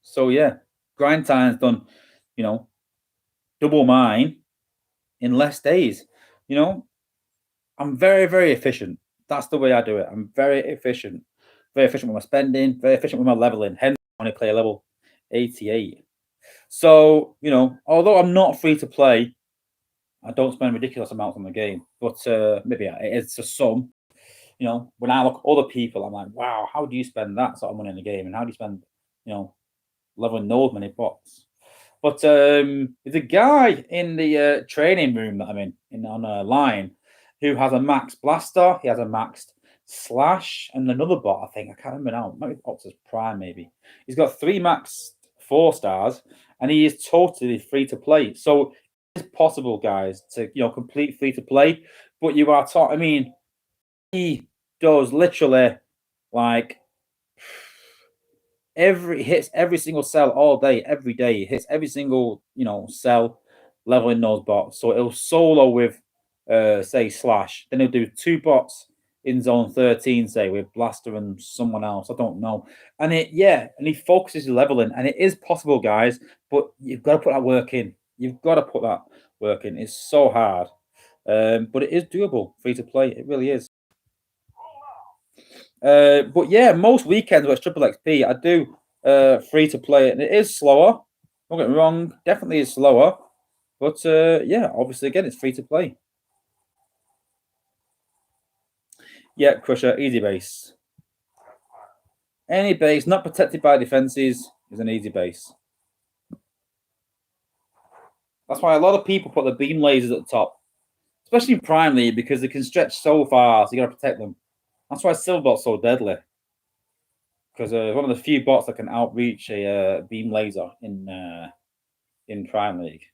So yeah, grind time's done, double mine in less days. I'm very, very efficient. That's the way I do it. I'm very efficient. Very efficient with my spending, very efficient with my leveling. Hence, I only play a level 88. So, although I'm not free to play, I don't spend ridiculous amounts on the game. But maybe it's a sum. When I look at other people, I'm like, wow, how do you spend that sort of money in the game? And how do you spend, leveling those many bots? But there's a guy in the training room that I'm in on a line who has a max blaster, he has a maxed slash, and another bot, I think. I can't remember now. Maybe Optus Prime, maybe. He's got 3 max 4-stars, and he is totally free to play. So it's possible, guys, to complete free to play, but you are taught. I mean, he does literally like hits every single cell all day, every day. He hits every single cell, leveling those bots. So it'll solo with say slash, then he'll do 2 bots in zone 13, say with blaster and someone else, I don't know. And he focuses leveling, and it is possible, guys, but you've got to put that work in. You've got to put that work in. It's so hard, but it is doable, free to play. It really is. But yeah, most weekends where it's triple XP, I do free to play, and it is slower. Don't get me wrong, definitely is slower. But yeah, obviously again, it's free to play. Yeah, Crusher, easy base. Any base not protected by defenses is an easy base. That's why a lot of people put the beam lasers at the top, especially in Prime League, because they can stretch so far, so you got to protect them. That's why Silverbot's so deadly, because one of the few bots that can outreach a beam laser in Prime League.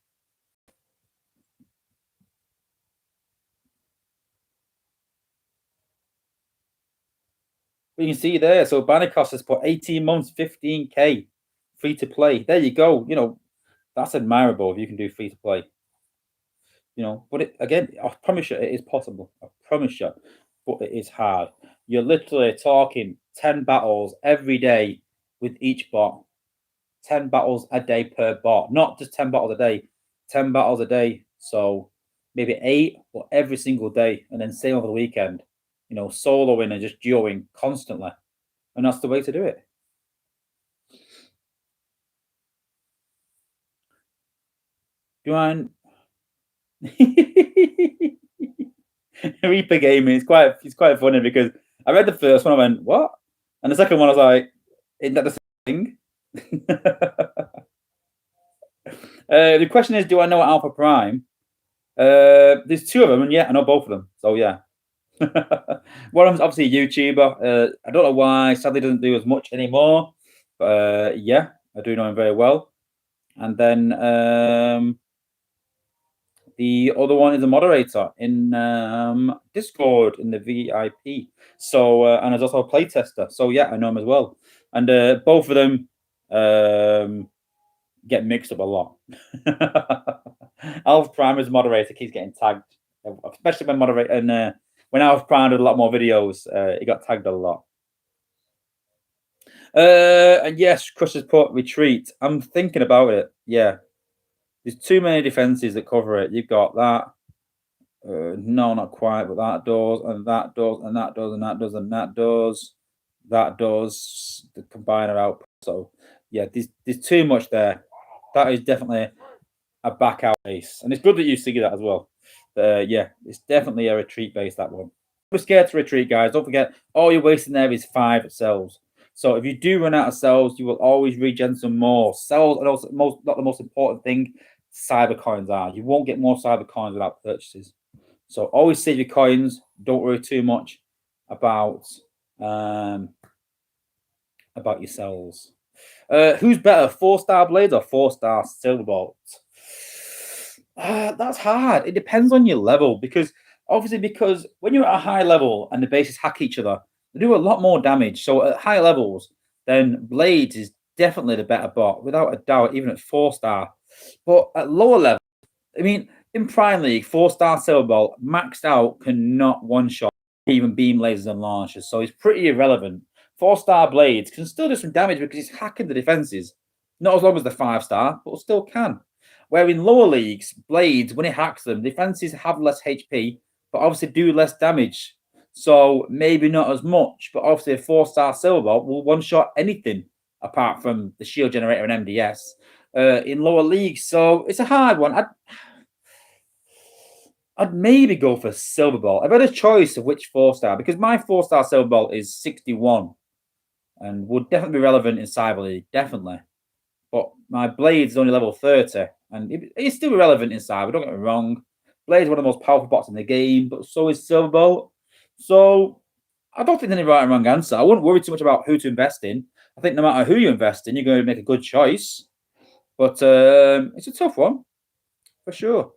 But you can see there, so Bannicos has put 18 months, 15k, free to play. There you go. That's admirable if you can do free to play. But again, I promise you, it is possible. I promise you, but it is hard. You're literally talking 10 battles every day with each bot. 10 battles a day per bot, not just 10 battles a day. 10 battles a day, so maybe 8, but every single day, and then same over the weekend. Soloing and just duoing constantly, and that's the way to do it. Do I? Reaper gaming is quite funny, because I read the first one, I went, what? And the second one, I was like, isn't that the same thing? The question is, do I know Alpha Prime? There's 2 of them, and yeah, I know both of them. So yeah. One of them's obviously a YouTuber. I don't know why, sadly doesn't do as much anymore. But yeah, I do know him very well. And then the other one is a moderator in Discord in the VIP. So and there's also a playtester. So yeah, I know him as well. And both of them get mixed up a lot. Alf Primer's moderator keeps getting tagged, especially when moderator and when Alf Prime did a lot more videos, he got tagged a lot. And yes, Crush has put retreat. I'm thinking about it. Yeah, there's too many defenses that cover it. You've got that. No, not quite, but that does, and that does, and that does, and that does, and that does, that does. The combiner output. So yeah, there's too much there. That is definitely a back out base, and it's good that you see that as well. Yeah, it's definitely a retreat base, that one. We're scared to retreat, guys. Don't forget, all you're wasting there is 5 cells. So if you do run out of cells, you will always regen some more. Cells are also not the most important thing. Cyber coins are. You won't get more cyber coins without purchases. So always save your coins. Don't worry too much about your cells. Who's better, 4-star blades or 4-star silver bolt? That's hard. It depends on your level because when you're at a high level and the bases hack each other, they do a lot more damage. So at higher levels, then blades is definitely the better bot without a doubt, even at 4-star. But at lower levels, I mean, in Prime League, 4-star silver bolt maxed out cannot one shot even beam lasers and launchers, so he's pretty irrelevant. 4-star blades can still do some damage because he's hacking the defenses. Not as long as the 5-star, but still can. Where in lower leagues, blades, when he hacks them, defenses have less HP, but obviously do less damage. So maybe not as much, but obviously a 4-star silver bolt will one-shot anything apart from the shield generator and MDS in lower leagues. So it's a hard one. I'd maybe go for silver bolt. I've had a choice of which 4-star because my 4-star silver bolt is 61 and would definitely be relevant in Cyber League, definitely. But my blade's only level 30 and it's still relevant in Cyber, don't get me wrong. Blade's one of the most powerful bots in the game, but so is silver bolt. So I don't think there's any right and wrong answer. I wouldn't worry too much about who to invest in. I think no matter who you invest in, you're going to make a good choice. But it's a tough one, for sure.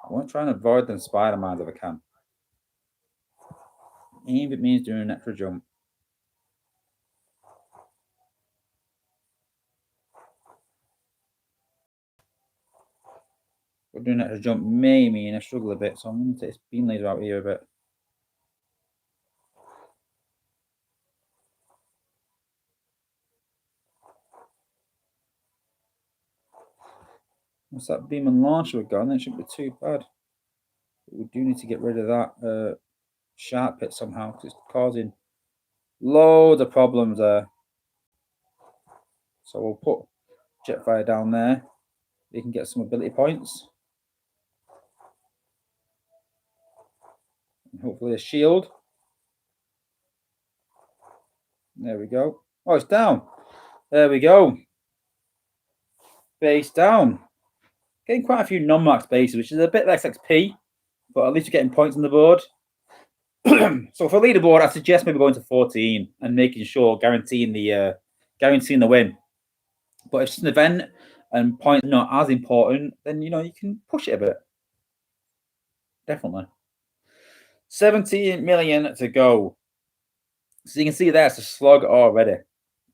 I want to try and avoid them Spider-Mans if I can. Even if it means doing an extra jump. But doing an extra jump may mean I struggle a bit, so I'm going to take this beam laser out here a bit. Once that beam and launcher are gone, then it shouldn't be too bad. But we do need to get rid of that sharp pit somehow because it's causing loads of problems there. So we'll put Jetfire down there. We can get some ability points. And hopefully a shield. There we go. Oh, it's down. There we go. Base down. Getting quite a few non-max bases, which is a bit less XP, but at least you're getting points on the board. So for leaderboard, I suggest maybe going to 14 and making sure guaranteeing the win. But if it's an event and points not as important, then you can push it a bit. Definitely. 17 million to go. So you can see there it's a slog already.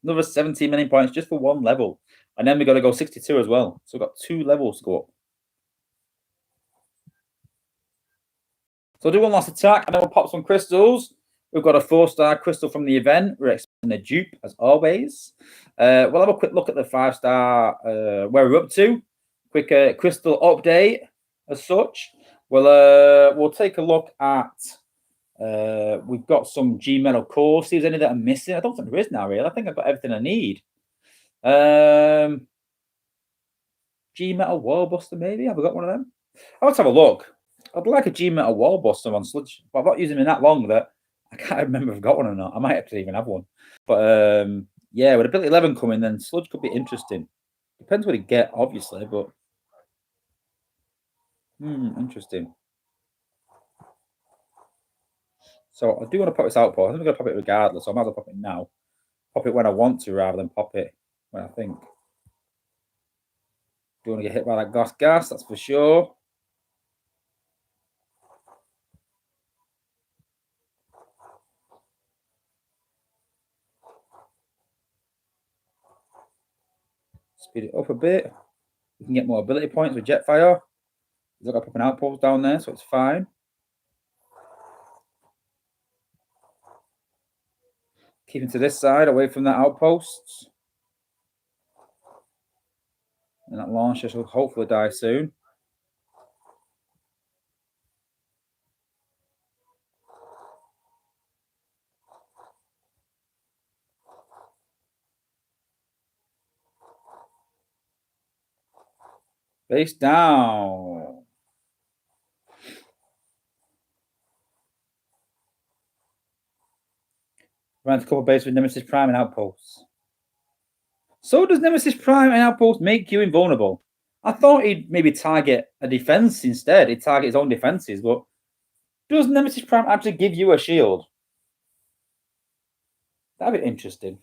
Another 17 million points just for one level. And then we got to go 62 as well. So we've got 2 levels to go up. So I'll do one last attack and then we'll pop some crystals. We've got a 4-star crystal from the event. We're expecting a dupe as always. We'll have a quick look at the 5-star where we're up to. Quick crystal update as such. We'll take a look at. We've got some G metal cores. See if there's any that I'm missing. I don't think there is now, really. I think I've got everything I need. G metal wall buster, maybe. Have I got one of them? Let's have a look. I'd like a G metal wall buster on Sludge, but I've not used them in that long that I can't remember if I've got one or not. I might actually even have one. But yeah, with ability 11 coming, then Sludge could be interesting. Depends what you get, obviously, but interesting. So I do want to pop this output. I think I'm going to pop it regardless. So I might as well pop it now. Pop it when I want to rather than pop it when I think. Don't want to get hit by that gas, that's for sure. Speed it up a bit. We can get more ability points with Jetfire. He's got to pop an outpost down there, so it's fine. Keeping to this side, away from that outpost. And that launcher should hopefully die soon. Base down. Ran a couple base with Nemesis Prime and Outposts. So does Nemesis Prime and Outpost make you invulnerable? I thought he'd maybe target a defense instead. He'd target his own defenses, but does Nemesis Prime actually give you a shield? That'd be interesting.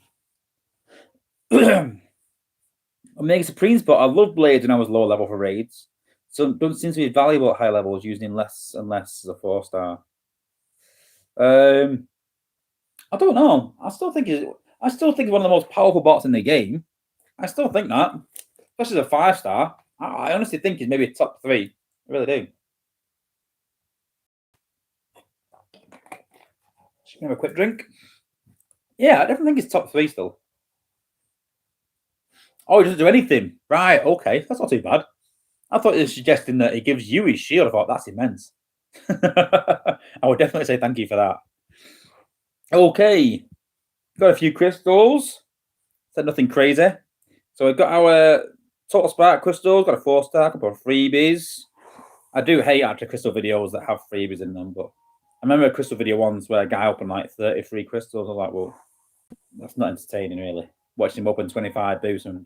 Omega Supreme Spot. I loved Blades when I was low level for raids. So it doesn't seem to be valuable at high levels, using him less and less as a 4-star. I don't know. I still think he's one of the most powerful bots in the game. I still think that, especially as a 5-star. I honestly think he's maybe top 3. I really do. Just gonna have a quick drink. Yeah, I definitely think he's top 3 still. Oh, he doesn't do anything. Right, okay. That's not too bad. I thought he was suggesting that he gives you his shield. I thought, that's immense. I would definitely say thank you for that. Okay. Got a few crystals. Said nothing crazy. So we've got our Total Spark crystals. Got a 4-star, a couple of freebies. I do hate actually crystal videos that have freebies in them, but I remember a crystal video once where a guy opened like 33 crystals. I was like, well, that's not entertaining, really. Watching him open 25 boosts and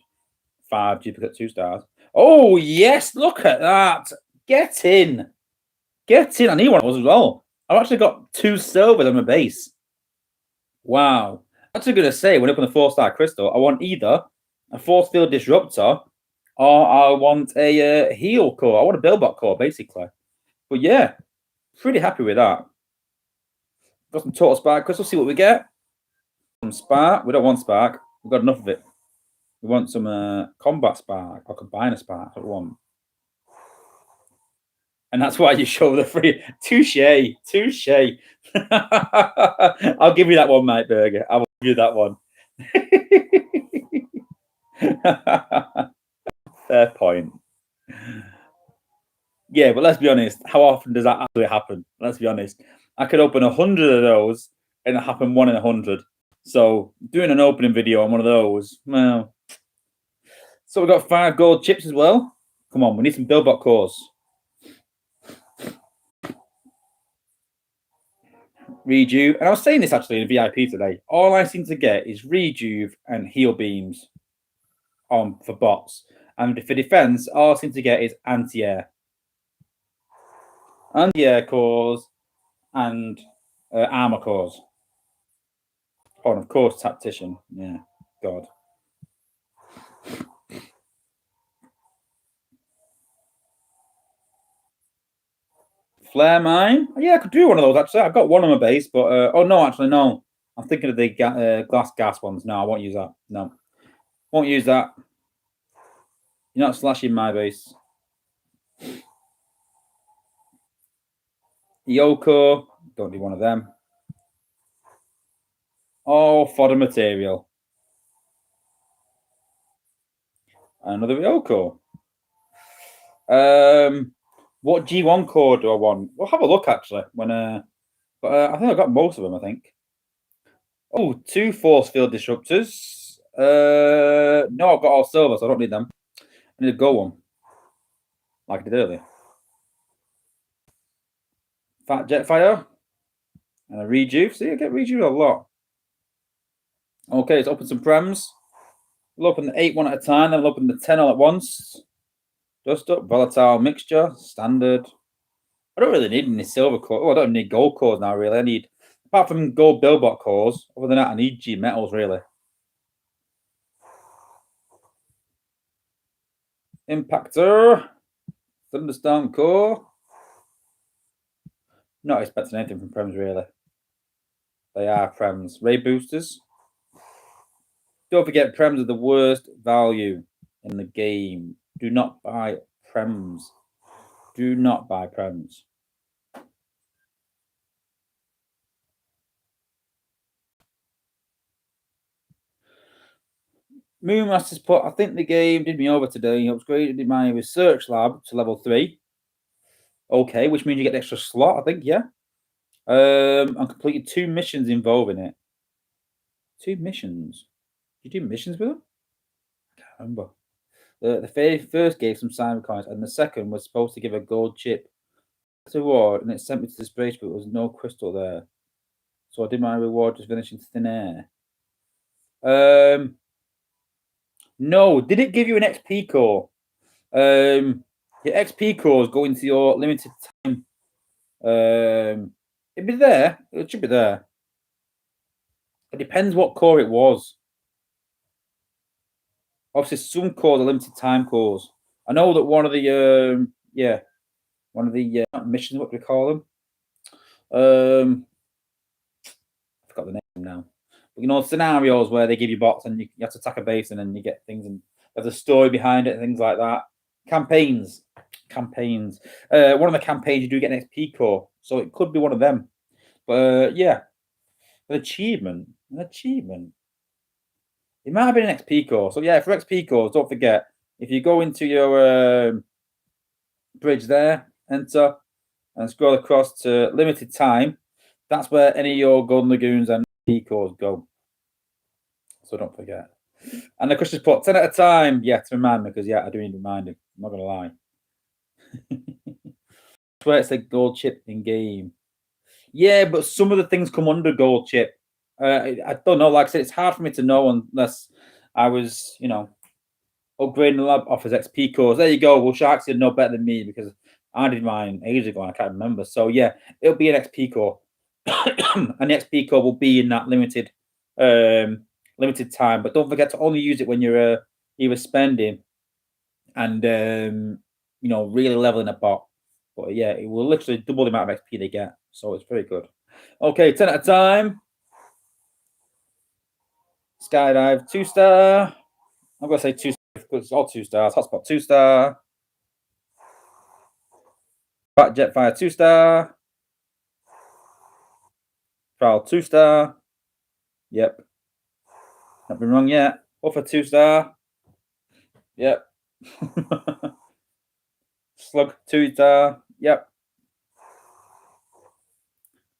5 duplicate 2-stars. Oh, yes, look at that. Get in. Get in. I need one of those as well. I've actually got 2 silvers on my base. Wow. That's what I'm going to say when I open the 4-star crystal. I want either a force field disruptor or I want a heal core. I want a build-bot core, basically. But yeah, pretty happy with that. Got some Total Spark crystal, see what we get. Some Spark. We don't want Spark. We've got enough of it. We want some Combat Spark or Combiner Spark. That's what we want. And that's why you show the free. Touche. Touche. I'll give you that one, mate, Burger. I will give you that one. Fair point. Yeah, but let's be honest. How often does that actually happen? Let's be honest. I could open 100 of those and it happen 1 in 100. So doing an opening video on one of those, well. So we've got 5 gold chips as well. Come on, we need some build-bot cores. Rejuve. And I was saying this actually in VIP today. All I seem to get is Rejuve and heal beams on for bots. And for defense, all I seem to get is anti-air. Anti-air cores and armor cores. Oh, and of course, tactician. Yeah, God. Flare mine. Yeah, I could do one of those actually. I've got one on my base, but oh no, actually no. I'm thinking of the glass gas ones. No, I won't use that. No, won't use that. You're not slashing my base. Yoko, don't do one of them. Oh, fodder material. Another Yoko. What G1 core do I want? We'll have a look actually when but I think I've got most of them, I think. Oh, 2 force field disruptors. No, I've got all silver, so I don't need them. I need a gold one. Like I did earlier. Fat Jetfire. And a Rejuve. See, I get Rejuve a lot. Okay, let's open some prems. We'll open the 8 one at a time, then we'll open the 10 all at once. Dust up, volatile mixture, standard. I don't really need any silver cores. Oh, I don't need gold cores now, really. I need, apart from gold build-bot cores, other than that, I need G metals, really. Impactor. Thunderstorm Core. Not expecting anything from Prems, really. They are Prems. Ray Boosters. Don't forget, Prems are the worst value in the game. Do not buy Prems. Do not buy Prems. Moonmaster's put, I think the game did me over today. He upgraded my research lab to level 3. Okay, which means you get the extra slot, I think, yeah. And completed 2 missions involving it. 2 missions. Did you do missions with them? I can't remember. The first gave some cyber coins, and the second was supposed to give a gold chip to reward, and it sent me to this place, but there was no crystal there. So I did my reward just vanish into thin air. No, did it give you an XP core? Your XP cores go into your limited time. It'd be there. It should be there. It depends what core it was. Obviously, some cores are limited time cores. I know that one of the missions, what do we call them? I forgot the name now. But, you know, scenarios where they give you bots and you have to attack a base and then you get things and there's a story behind it, things like that. Campaigns. One of the campaigns you do get an XP core, so it could be one of them. But yeah, an achievement. It might have been an XP core. So yeah, for XP cores, don't forget, if you go into your bridge there, enter, and scroll across to limited time, that's where any of your Golden Lagoons and XP cores go. So don't forget. And the Christian's put 10 at a time. Yeah, to remind me, because yeah, I do need reminding. I'm not gonna lie. I swear it's a gold chip in game. Yeah, but some of the things come under gold chip. I don't know. Like I said, it's hard for me to know unless I was, you know, upgrading the lab offers XP cores. There you go. Well, Sharks did know better than me because I did mine ages ago and I can't remember. So yeah, it'll be an XP core, and the XP core will be in that limited time. But don't forget to only use it when you're either spending and you know, really leveling a bot. But yeah, it will literally double the amount of XP they get. So it's very good. Okay, 10 at a time. Skydive 2-star. I'm gonna say 2 because it's all 2 stars. Hotspot 2-star. Bat Jetfire 2-star. Trial 2-star. Yep. Not been wrong yet. Buffer 2-star. Yep. Slug 2-star. Yep.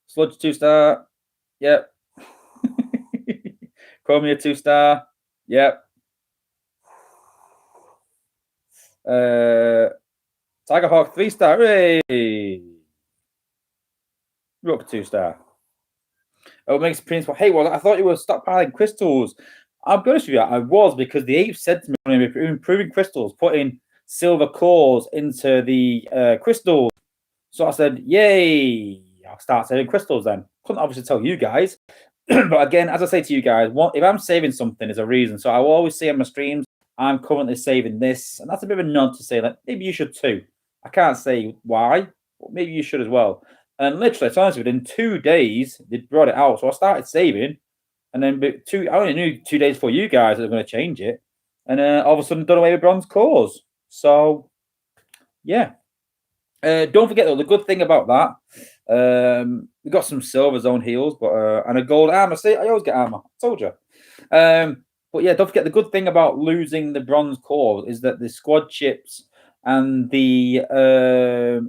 Sludge 2-star. Yep. Chromia 2-star. Yep. Tigerhawk 3-star. Hey. Rook 2-star. Oh, makes Prince. Well, hey, well, I thought you were stockpiling crystals. I'll be honest with you, I was, because the ape said to me, I'm improving crystals, putting silver cores into the crystals. So I said, yay, I'll start saving crystals then. Couldn't obviously tell you guys. But again, as I say to you guys, if I'm saving something, there's a reason. So I will always say on my streams, I'm currently saving this. And that's a bit of a nod to say that maybe you should too. I can't say why, but maybe you should as well. And literally, to be honest with you, within 2 days, they brought it out. So I started saving. And then I only knew 2 days before you guys that were going to change it. And all of a sudden, done away with bronze cores. So, yeah. Don't forget, though, the good thing about that, we got some silver zone heals, but and a gold armor. See, I always get armor. I told you. But yeah, don't forget, the good thing about losing the bronze core is that the squad chips and the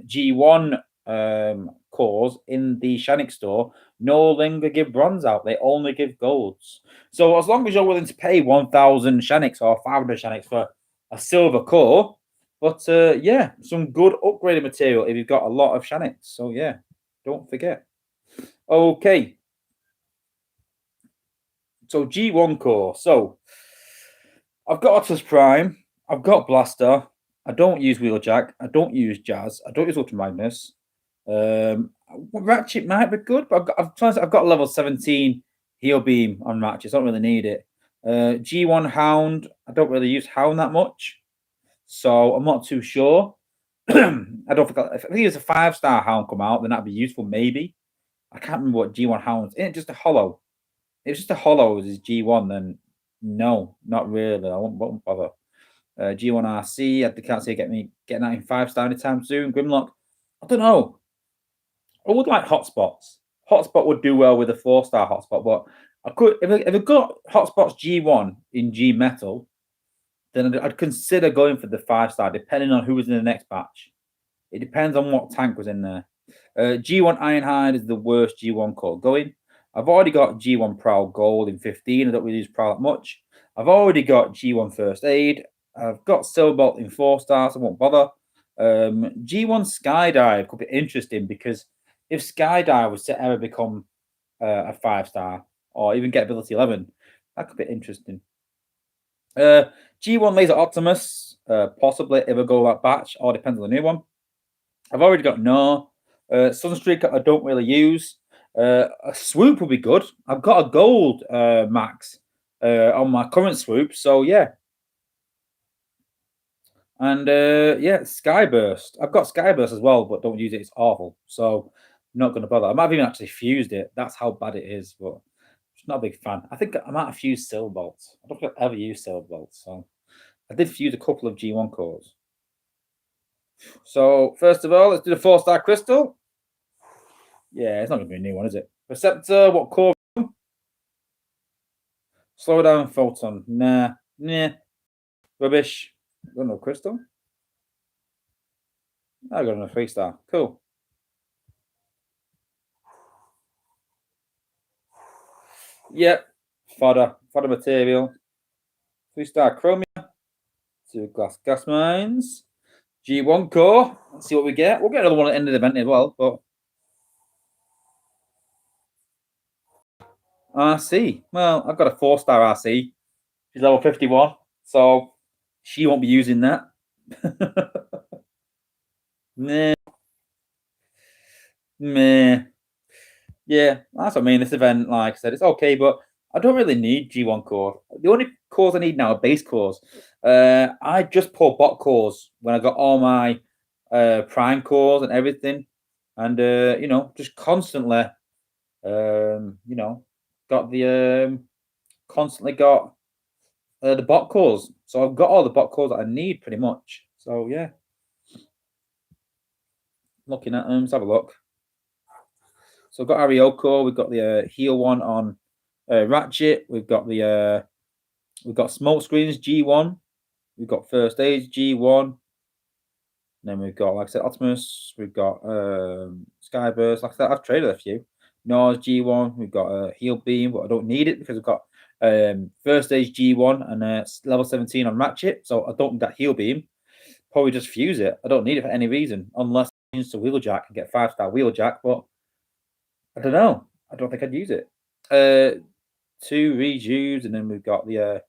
G1 cores in the Shanix store no longer give bronze out. They only give golds. So as long as you're willing to pay 1,000 Shanix or 500 Shanix for a silver core, but yeah, some good upgraded material if you've got a lot of Shanix. So yeah, don't forget. Okay. So G1 core. So I've got Otus Prime. I've got Blaster. I don't use Wheeljack. I don't use Jazz. I don't use Ultra Magnus. Ratchet might be good, but I've got level 17 Heal Beam on Ratchet. So I don't really need it. G1 Hound. I don't really use Hound that much. So I'm not too sure. I don't think if I think it's a 5-star hound come out, then that'd be useful, maybe. I can't remember what G1 hounds. Isn't it just a hollow? If it's just a hollow as G1, then no, not really. I won't bother. G1 RC, I can't see getting that in 5-star anytime soon. Grimlock, I don't know. I would like hotspots. Hotspot would do well with a 4-star hotspot, but I could if I got hotspots G1 in G metal, then I'd consider going for the 5-star, depending on who was in the next batch. It depends on what tank was in there. G1 Ironhide is the worst G1 core going. I've already got G1 Prowl Gold in 15. I don't really use Prowl that much. I've already got G1 First Aid. I've got Silverbolt in 4 stars. I won't bother. G1 Skydive could be interesting because if Skydive was to ever become a 5-star or even get ability 11, that could be interesting. G1 Laser Optimus, possibly if I go that batch, or depends on the new one. I've already got no. Sunstreaker I don't really use. A swoop would be good. I've got a gold max on my current swoop, so yeah. And yeah, Skyburst. I've got Skyburst as well, but don't use it. It's awful. So I'm not going to bother. I might have even actually fused it. That's how bad it is, but I'm not a big fan. I think I might have fused Silverbolts. I don't think I've ever used Silverbolts. So I did fuse a couple of G1 cores. So first of all, let's do the 4-star crystal. Yeah, it's not going to be a new one, is it? Receptor, what core? Slow down, photon. Nah. Rubbish. Got no crystal. I got a 3-star. Cool. Yep. Fodder material. 3-star chromium. 2 gas mines. G1 core. Let's see what we get. We'll get another one at the end of the event as well, but RC. Well, I've got a 4-star RC. She's level 51, so she won't be using that. Meh. Yeah, that's what I mean. This event, like I said, it's okay, but I don't really need G1 core. The only cores I need now are base cores. I just pull bot cores when I got all my prime cores and everything, and you know, just constantly, you know, got the constantly got the bot cores. So I've got all the bot cores that I need pretty much. So yeah, looking at them, let's have a look. So we've got Arioko, we've got the heal one on Ratchet, we've got smoke screens G1, we've got first aid G1, and then we've got, like I said, Optimus, we've got Skyburst. Like I said, I've traded a few. Nars G1, we've got a heal beam, but I don't need it because I've got first aid G1 and level 17 on Ratchet, so I don't need that heal beam. Probably just fuse it. I don't need it for any reason, unless I change to Wheeljack and get 5-star Wheeljack, but I don't know. I don't think I'd use it. 2 rejuves, and then we've got the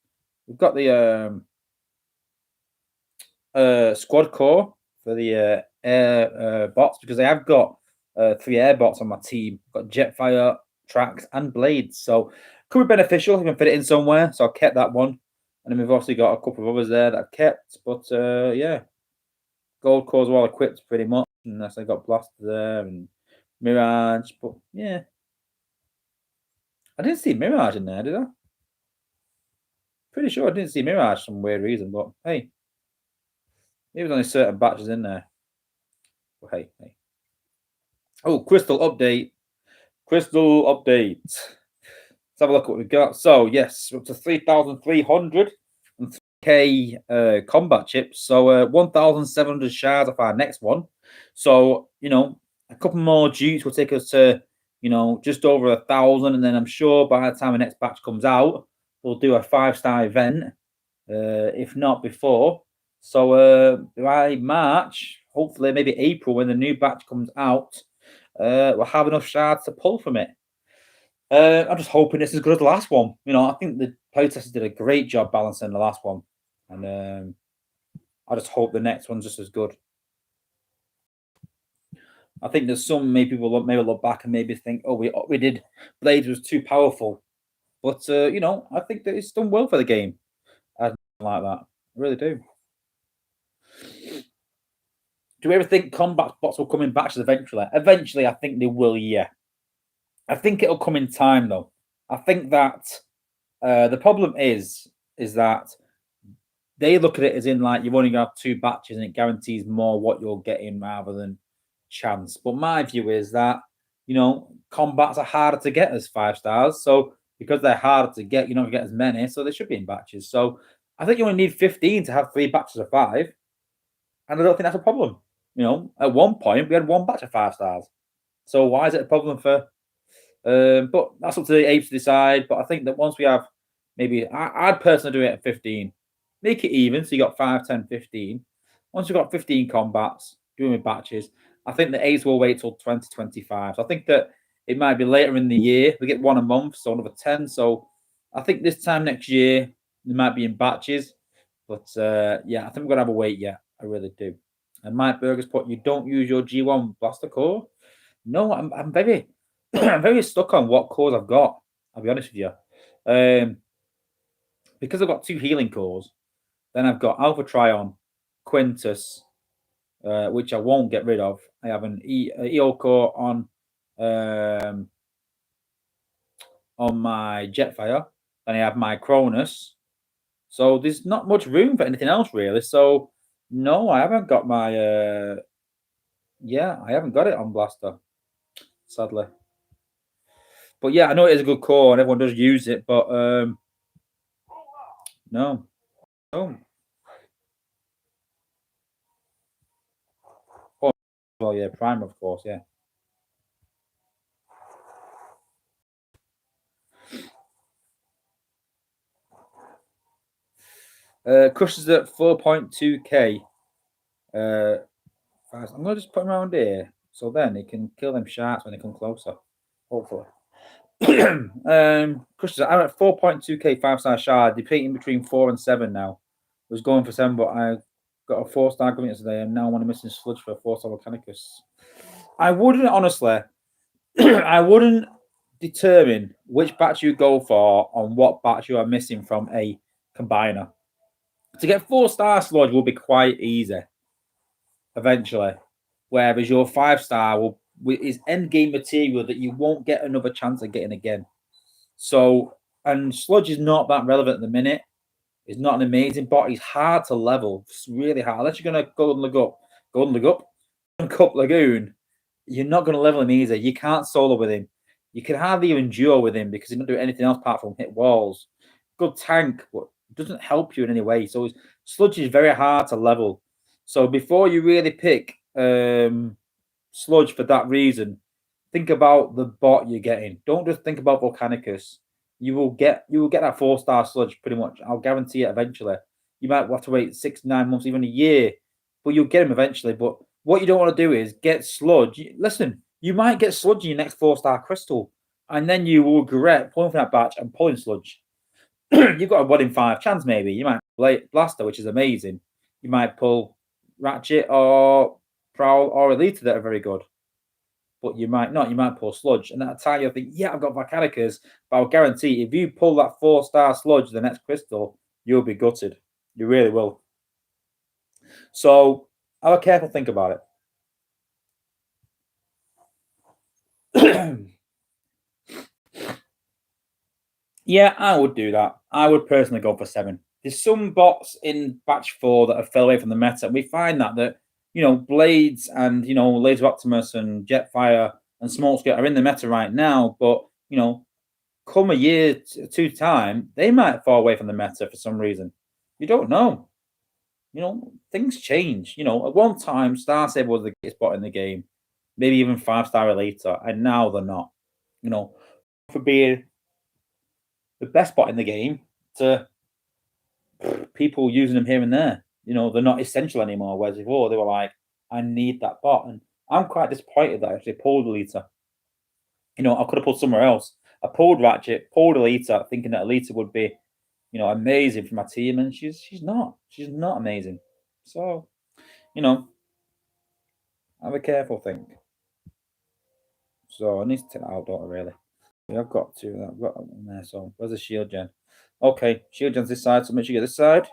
squad core for the air bots because I have got 3 air bots on my team. I've got Jetfire, Tracks, and Blades, so could be beneficial if I can fit it in somewhere. So I kept that one, and then we've also got a couple of others there that I've kept. But yeah, gold cores are all equipped pretty much, unless I got Blaster there and Mirage. But yeah, I didn't see Mirage in there, did I? Pretty sure I didn't see Mirage for some weird reason, but hey, maybe there's only certain batches in there. But hey. Oh, crystal update. Crystal update. Let's have a look at what we've got. So yes, we're up to 3,300 and 3K combat chips. So 1,700 shards of our next one. So you know, a couple more dupes will take us to, you know, just over 1,000, and then I'm sure by the time the next batch comes out, we'll do a 5-star event, if not before. So by March, hopefully maybe April, when the new batch comes out, we'll have enough shards to pull from it. I'm just hoping it's as good as the last one. You know, I think the playtesters did a great job balancing the last one, and I just hope the next one's just as good. I think there's some maybe people maybe look back and maybe think, oh, we did Blades was too powerful, but you know, I think that it's done well for the game. I like that, I really do. Do we ever think combat bots will come in batches eventually? Eventually, I think they will, yeah. I think it'll come in time, though. I think that the problem is that they look at it as in like you've only got 2 batches and it guarantees more what you're getting rather than chance. But my view is that, combats are harder to get as 5 stars. So because they're harder to get, you're not going to get as many. So they should be in batches. So I think you only need 15 to have 3 batches of 5. And I don't think that's a problem. At one point we had 1 batch of 5 stars. So why is it a problem for? But that's up to the apes to decide. But I think that once we have maybe, I'd personally do it at 15. Make it even. So you got 5, 10, 15. Once you've got 15 combats, doing with batches, I think the apes will wait till 2025. So I think that it might be later in the year. We get 1 a month, so another 10. So I think this time next year, they might be in batches. But yeah, I think we're going to have a wait yet. I really do. And Mike Burgers put, you don't use your G1 blaster core? No, I'm very I'm very stuck on what cores I've got. I'll be honest with you. Because I've got 2 healing cores, then I've got Alpha Trion, Quintus, which I won't get rid of. I have an EO core on my Jetfire, and I have my Cronus. So there's not much room for anything else really. So no, I haven't got my I haven't got it on Blaster, sadly. But yeah, I know it is a good core and everyone does use it, but no. Oh. Well, yeah, Prime, of course, yeah. Crushers at 4.2k. I'm gonna just put him around here, so then he can kill them sharks when they come closer. Hopefully. Crushers, I'm at 4.2k 5-star shard, depleting between 4 and 7 now. I was going for 7, but I got a 4-star coming yesterday, and now I'm missing sludge for a 4-star Volcanicus. I wouldn't honestly. I wouldn't determine which batch you go for on what batch you are missing from a combiner. To get 4-star sludge will be quite easy eventually, whereas your 5-star is end game material that you won't get another chance of getting again. So, and sludge is not that relevant at the minute. It's not an amazing bot. He's hard to level. It's really hard. Unless you're going to Golden Cup Lagoon, you're not going to level him easy. You can't solo with him. You can hardly even duo with him because he's not doing anything else apart from hit walls. Good tank, but doesn't help you in any way. So sludge is very hard to level. So before you really pick sludge for that reason, think about the bot you're getting. Don't just think about Volcanicus. You will get that 4-star sludge pretty much. I'll guarantee it eventually. You might have to wait 6, 9 months, even a year, but you'll get him eventually. But what you don't want to do is get sludge. Listen, you might get sludge in your next 4-star crystal, and then you will regret pulling from that batch and pulling sludge. You've got a 1 in 5 chance, maybe. You might play Blaster, which is amazing. You might pull Ratchet or Prowl or Elite that are very good. But you might not. You might pull sludge. And at that time, you'll think, yeah, I've got Volcanicus. But I'll guarantee if you pull that 4-star sludge the next crystal, you'll be gutted. You really will. So have a careful think about it. Yeah, I would do that. I would personally go for 7. There's some bots in batch 4 that have fell away from the meta. We find that Blades and Laser Optimus and Jetfire and Smokescreen are in the meta right now, but come a year, 2 time, they might fall away from the meta for some reason. You don't know. Things change. At one time, Star Saber was the biggest bot in the game, maybe even 5-star Elita, and now they're not. For being the best bot in the game to people using them here and there. They're not essential anymore. Whereas before they were like, I need that bot. And I'm quite disappointed that I actually pulled Elita. I could have pulled somewhere else. I pulled Ratchet, pulled Elita, thinking that Elita would be, amazing for my team. And she's not. She's not amazing. So, have a careful think. So I need to take that out, don't I, really? I've got to. I've got one there. So where's the shield gen? Okay, shield gen's this side. So make sure you get this side.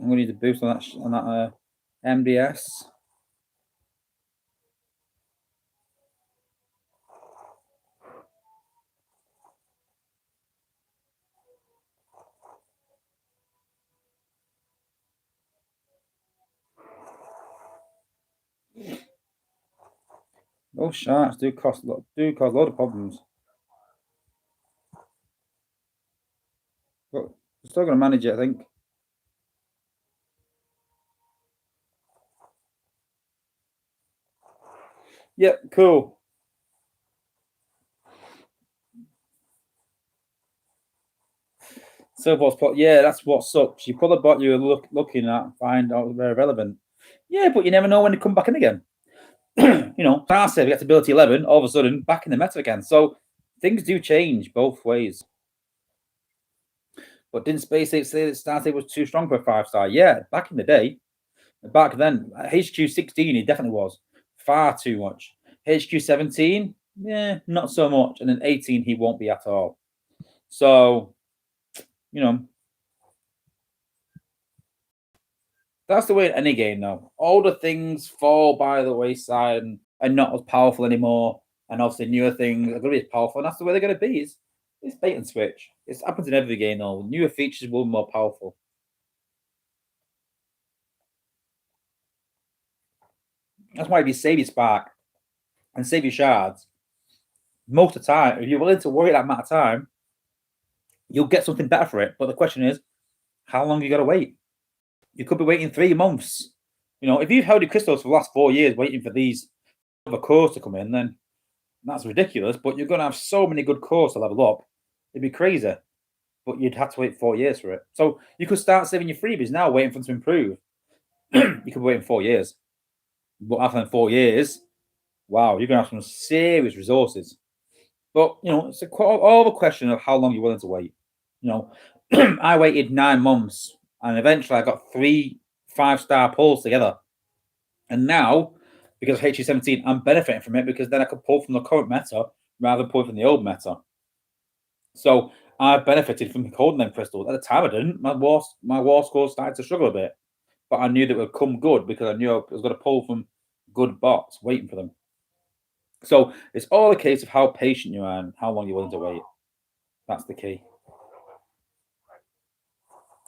I'm gonna need a boost on that MDS. Those sharks do cause a lot of problems. But we're still gonna manage it, I think. Yep, cool. Silverboard's plot. Yeah, that's what sucks. You pull a bot you're looking at, find out they're irrelevant. Yeah, but you never know when to come back in again. Tarsier gets ability 11, all of a sudden back in the meta again. So things do change both ways. But didn't Space 8 say that Starsier was too strong for a 5-star? Yeah, back in the day. Back then, HQ 16, he definitely was. Far too much. HQ 17, yeah, not so much. And then 18, he won't be at all. So, that's the way in any game, though. Older things fall by the wayside and are not as powerful anymore. And obviously, newer things are going to be as powerful. And that's the way they're going to be. It's bait and switch. It happens in every game, though. Newer features will be more powerful. That's why if you save your spark and save your shards, most of the time, if you're willing to worry that amount of time, you'll get something better for it. But the question is, how long you got to wait? You could be waiting 3 months. If you've held your crystals for the last 4 years waiting for these other cores to come in, then that's ridiculous. But you're going to have so many good cores to level up. It'd be crazy. But you'd have to wait 4 years for it. So you could start saving your freebies now, waiting for them to improve. You could wait in 4 years. But after 4 years, wow, you're going to have some serious resources. But, it's all the question of how long you're willing to wait. I waited 9 months and eventually I got 3 5-star pulls together. And now, because of HE17, I'm benefiting from it because then I could pull from the current meta rather than pull from the old meta. So I've benefited from holding them crystals. At the time I didn't. My war score started to struggle a bit. But I knew that it would come good because I knew I was going to pull from good bots waiting for them. So it's all a case of how patient you are and how long you're willing to wait. That's the key.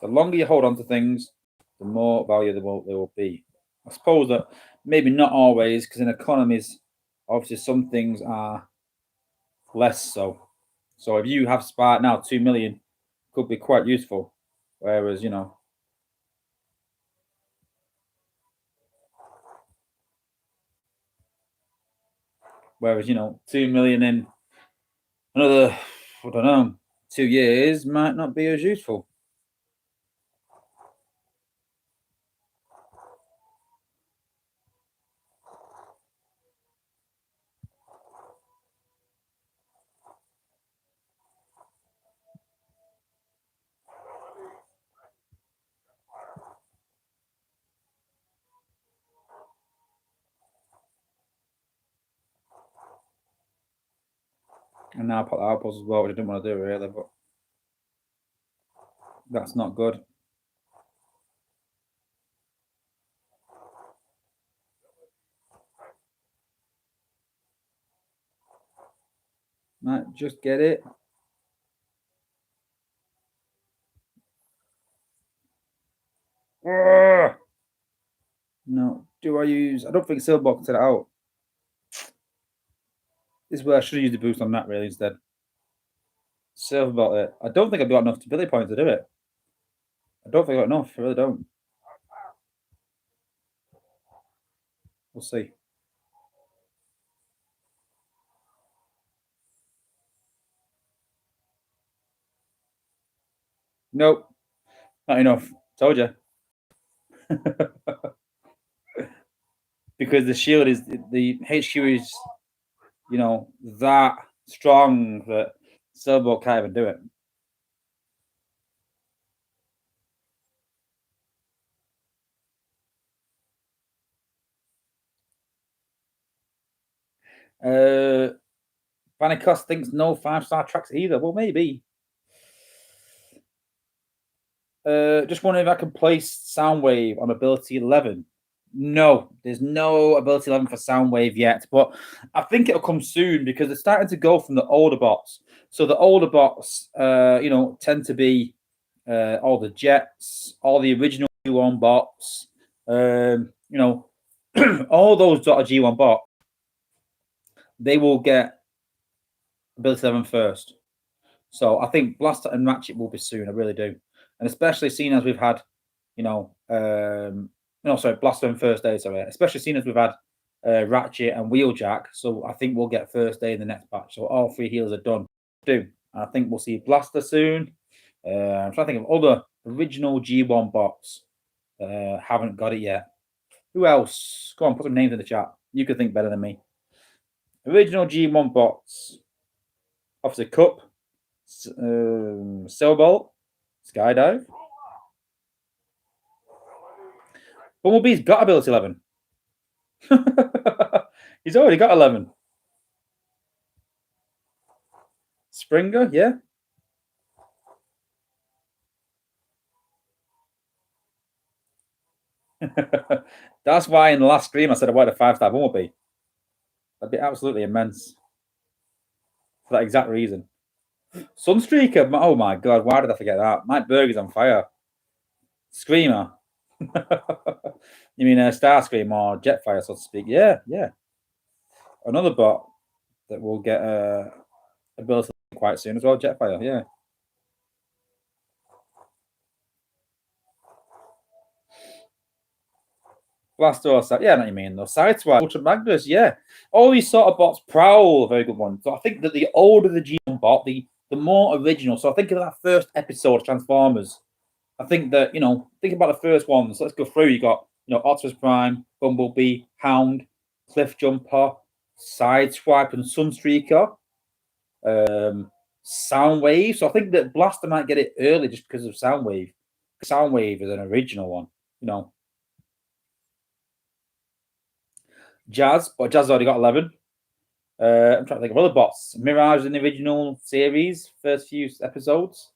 The longer you hold on to things, the more valuable they will be. I suppose that maybe not always, because in economies, obviously some things are less so. So if you have Spark now, 2 million could be quite useful. Whereas, 2 million in another, I don't know, 2 years might not be as useful. And now I put the outpost as well, which I didn't want to do really, but that's not good. Might just get it. No. Do I use... I don't think Silverboard can set it out. This is where I should have used the boost on that really instead. Silverboard it. I don't think I've got enough stability points to do it. I don't think I've got enough. I really don't. We'll see. Nope. Not enough. Told you. Because the shield is... The HQ is, that strong that Silverboard can't even do it. Vanikos thinks no 5-star tracks either. Well, maybe. Just wondering if I can place Soundwave on ability 11. No, there's no ability 11 for Soundwave yet, but I think it'll come soon because they're starting to go from the older bots. So the older bots, tend to be all the Jets, all the original G1 bots, all those G1 bots, they will get ability 11 first. So I think Blaster and Ratchet will be soon. I really do, and especially seeing as we've had, Blaster and First Aid. Sorry, especially seeing as we've had Ratchet and Wheeljack. So I think we'll get First Aid in the next batch. So all 3 healers are done. I think we'll see Blaster soon. I'm trying to think of other original G1 bots. Haven't got it yet. Who else? Go on, put some names in the chat. You could think better than me. Original G1 bots. Officer Cup. Sailbolt, Skydive. Bumblebee's got ability 11. He's already got 11. Springer, yeah. That's why in the last stream I said I wanted a 5-star Bumblebee. That'd be absolutely immense. For that exact reason. Sunstreaker, oh my god, why did I forget that? Mike Berger's on fire. Screamer. You mean a Starscream or Jetfire, so to speak? Yeah. Another bot that will get ability quite soon as well, Jetfire, yeah. Blastoise, yeah, I know what you mean though. Sideswipe, Ultra Magnus, yeah. All these sort of bots, Prowl, a very good one. So I think that the older the G1 bot, the more original. So I think of that first episode of Transformers. I think that, think about the first ones. Let's go through. You got, Optimus Prime, Bumblebee, Hound, Cliff Jumper, Sideswipe, and Sunstreaker. Soundwave. So I think that Blaster might get it early just because of Soundwave. Soundwave is an original one, Jazz, but Jazz already got 11. I'm trying to think of other bots. Mirage in the original series, first few episodes.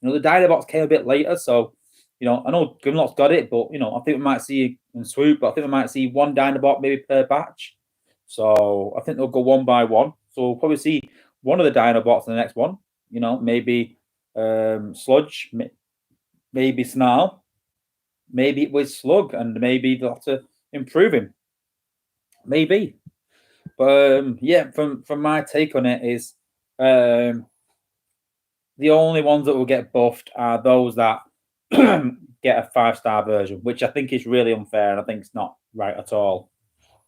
The Dinobots came a bit later, so I know Grimlock's got it, but I think we might see in Swoop, but I think we might see 1 Dinobot maybe per batch. So I think they'll go 1 by 1. So we'll probably see one of the Dinobots in the next one. Maybe Sludge, maybe Snarl, maybe it was Slug, and maybe they'll have to improve him. Maybe. But from my take on it is the only ones that will get buffed are those that get a 5-star version, which I think is really unfair, and I think it's not right at all.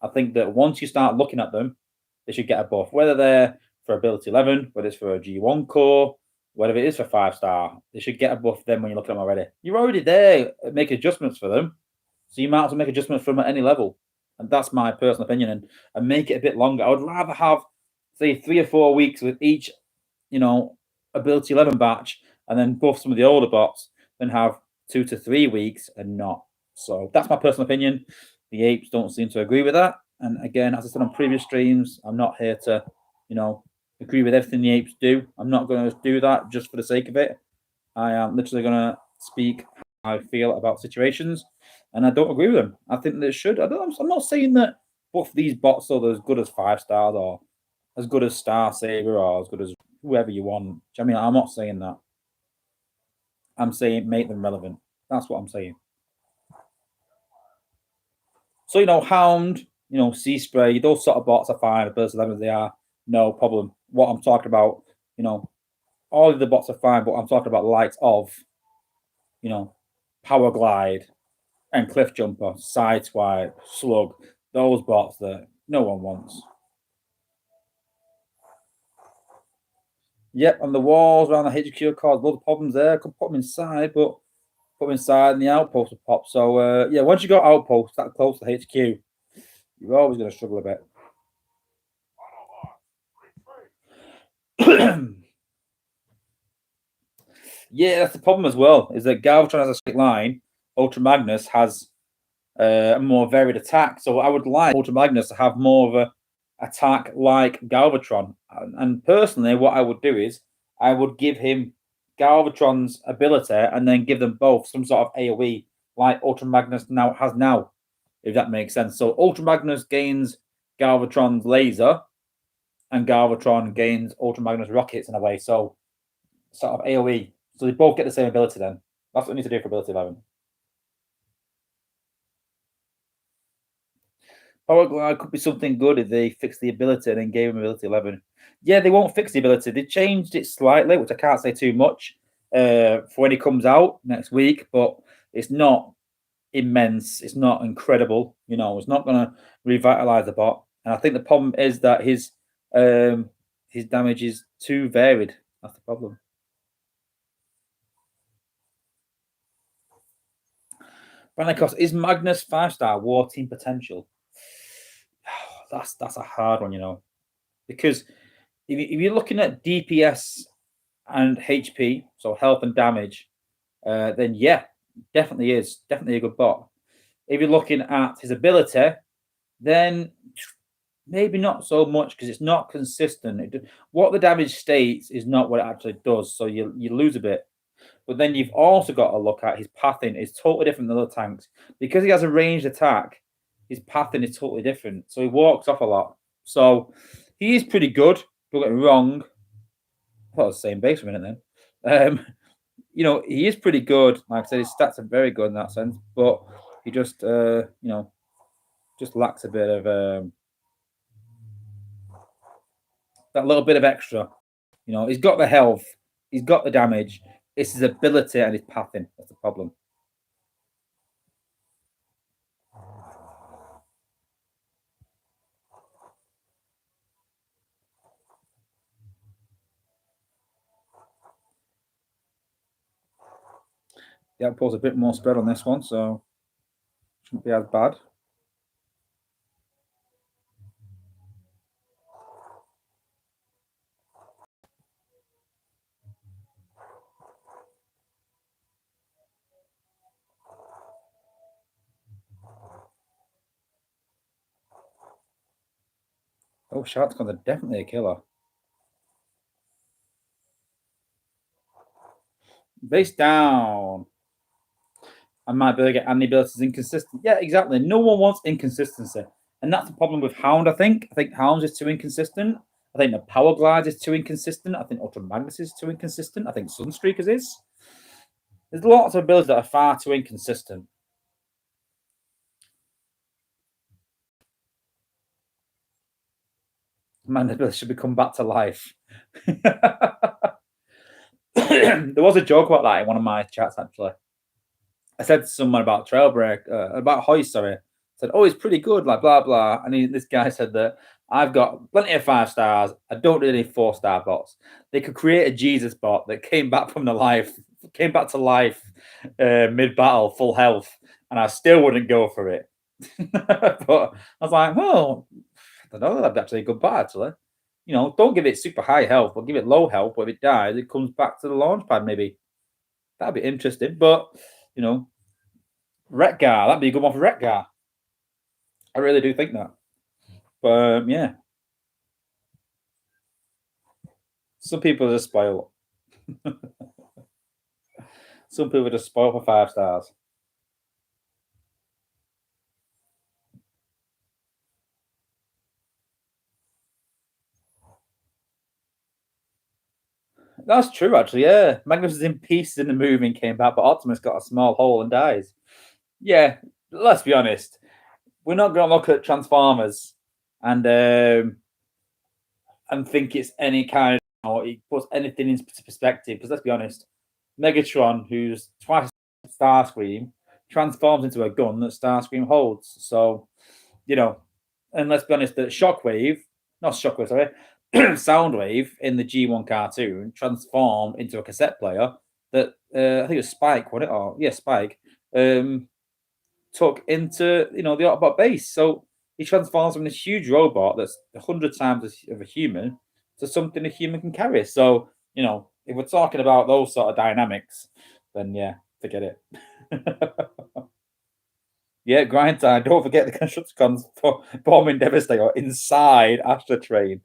I think that once you start looking at them, they should get a buff, whether they're for ability 11, whether it's for a G1 core, whatever it is for 5-star. They should get a buff then when you look at them already. You're already there, make adjustments for them, so you might as well make adjustments for them at any level. And that's my personal opinion, and make it a bit longer. I would rather have, say, 3 or 4 weeks with each, ability 11 batch, and then buff some of the older bots, than have 2 to 3 weeks and not. So that's my personal opinion. The apes don't seem to agree with that. And again, as I said on previous streams, I'm not here to, agree with everything the apes do. I'm not going to do that just for the sake of it. I am literally going to speak how I feel about situations, and I don't agree with them. I think they should. I'm not saying that buff these bots are as good as 5 stars or as good as Star Saber or as good as whoever you want. I mean, I'm not saying that. I'm saying make them relevant. That's what I'm saying. So, Hound, Sea Spray, those sort of bots are fine. As 11 as they are, no problem. What I'm talking about, all of the bots are fine, but I'm talking about the likes of, Power Glide and Cliff Jumper, Sideswipe, Slug, those bots that no one wants. Yep, on the walls around the HQ caused a lot of problems there. I could put them inside, but put them inside and the outpost will pop. So, once you got outposts that close to the HQ, you're always going to struggle a bit. Yeah, that's the problem as well, is that Galvatron has a straight line. Ultra Magnus has a more varied attack. So I would like Ultra Magnus to have more of a attack like Galvatron. And personally, what I would do is I would give him Galvatron's ability and then give them both some sort of AoE like Ultra Magnus now has now, if that makes sense. So Ultra Magnus gains Galvatron's laser and Galvatron gains Ultra Magnus rockets in a way. So sort of AoE. So they both get the same ability then. That's what we need to do for ability 11. Power Glide could be something good if they fix the ability and then gave him ability 11. Yeah, they won't fix the ability. They changed it slightly, which I can't say too much for when he comes out next week, but it's not immense. It's not incredible. You know, it's not going to revitalize the bot. And I think the problem is that his damage is too varied. That's the problem. Brandon, is Magnus 5-star war team potential? That's a hard one, you know, because if you're looking at DPS and HP, so health and damage, then yeah, definitely is definitely a good bot. If you're looking at his ability, then maybe not so much because it's not consistent. What the damage states is not what it actually does, so you lose a bit. But then you've also got to look at his pathing is totally different than other tanks because he has a ranged attack. His pathing is totally different, so he walks off a lot. So he is pretty good. Don't get me wrong. I thought it was the same base for a minute then. You know, he is pretty good. Like I said, his stats are very good in that sense, but he just, you know, just lacks a bit of that little bit of extra. You know, he's got the health, he's got the damage. It's his ability and his pathing that's the problem. The outpour's a bit more spread on this one, so shouldn't be as bad. Oh, Shotgun's are definitely a killer. Base down. I might be able to get any abilities inconsistent. Yeah, exactly. No one wants inconsistency. And that's the problem with Hound, I think. I think Hound is too inconsistent. I think the Power Glide is too inconsistent. I think Ultra Magnus is too inconsistent. I think Sunstreakers is. There's lots of abilities that are far too inconsistent. Man, the ability should be come back to life. There was a joke about that in one of my chats, actually. I said to someone about Trailbreak, about Hoist, sorry. I said, oh, it's pretty good, like blah, blah. And this guy said that I've got plenty of 5 stars. I don't really need 4-star bots. They could create a Jesus bot that came back to life mid-battle, full health, and I still wouldn't go for it. But I was like, well, I don't know, that'd be actually a good bot, actually. You know, don't give it super high health, but give it low health. But if it dies, it comes back to the launch pad, maybe. That'd be interesting. But, you know, Retgar, that'd be a good one for Retgar. I really do think that. But yeah. Some people are just spoiled. Some people are just spoiled for 5 stars. That's true, actually. Yeah, Magnus is in pieces in the movie and came back, but Optimus got a small hole and dies. Yeah, let's be honest. We're not going to look at Transformers and think it's any kind of, or it puts anything into perspective. Because let's be honest, Megatron, who's twice Starscream, transforms into a gun that Starscream holds. So, you know, and let's be honest, that Soundwave in the G1 cartoon transformed into a cassette player that I think it was Spike, wasn't it? Or yeah, Spike took into the Autobot base. So he transforms from this huge robot that's 100 times of a human to something a human can carry. So if we're talking about those sort of dynamics, then yeah, forget it. Yeah, grind time. Don't forget the Constructicons for bombing Devastator inside Astra Train.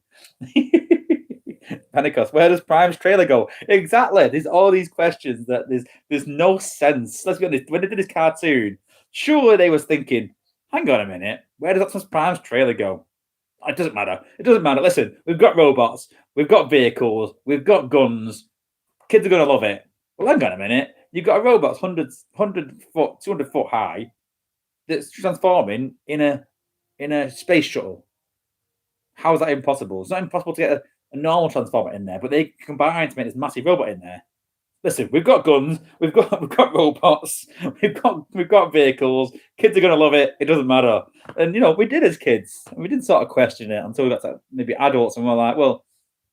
Pentecost, where does Prime's trailer go? Exactly. There's all these questions that there's no sense. Let's be honest. When they did this cartoon, surely they was thinking, hang on a minute, where does Optimus Prime's trailer go? It doesn't matter. It doesn't matter. Listen, we've got robots, we've got vehicles, we've got guns. Kids are gonna love it. Well, hang on a minute. You've got a robot 100 foot, 200 foot high that's transforming in a space shuttle. How is that impossible? It's not impossible to get a normal transformer in there, but they combine to make this massive robot in there. Listen, we've got guns, we've got robots, we've got vehicles. Kids are gonna love it. It doesn't matter. And we did as kids. We didn't sort of question it until we got to maybe adults, and we're like, well,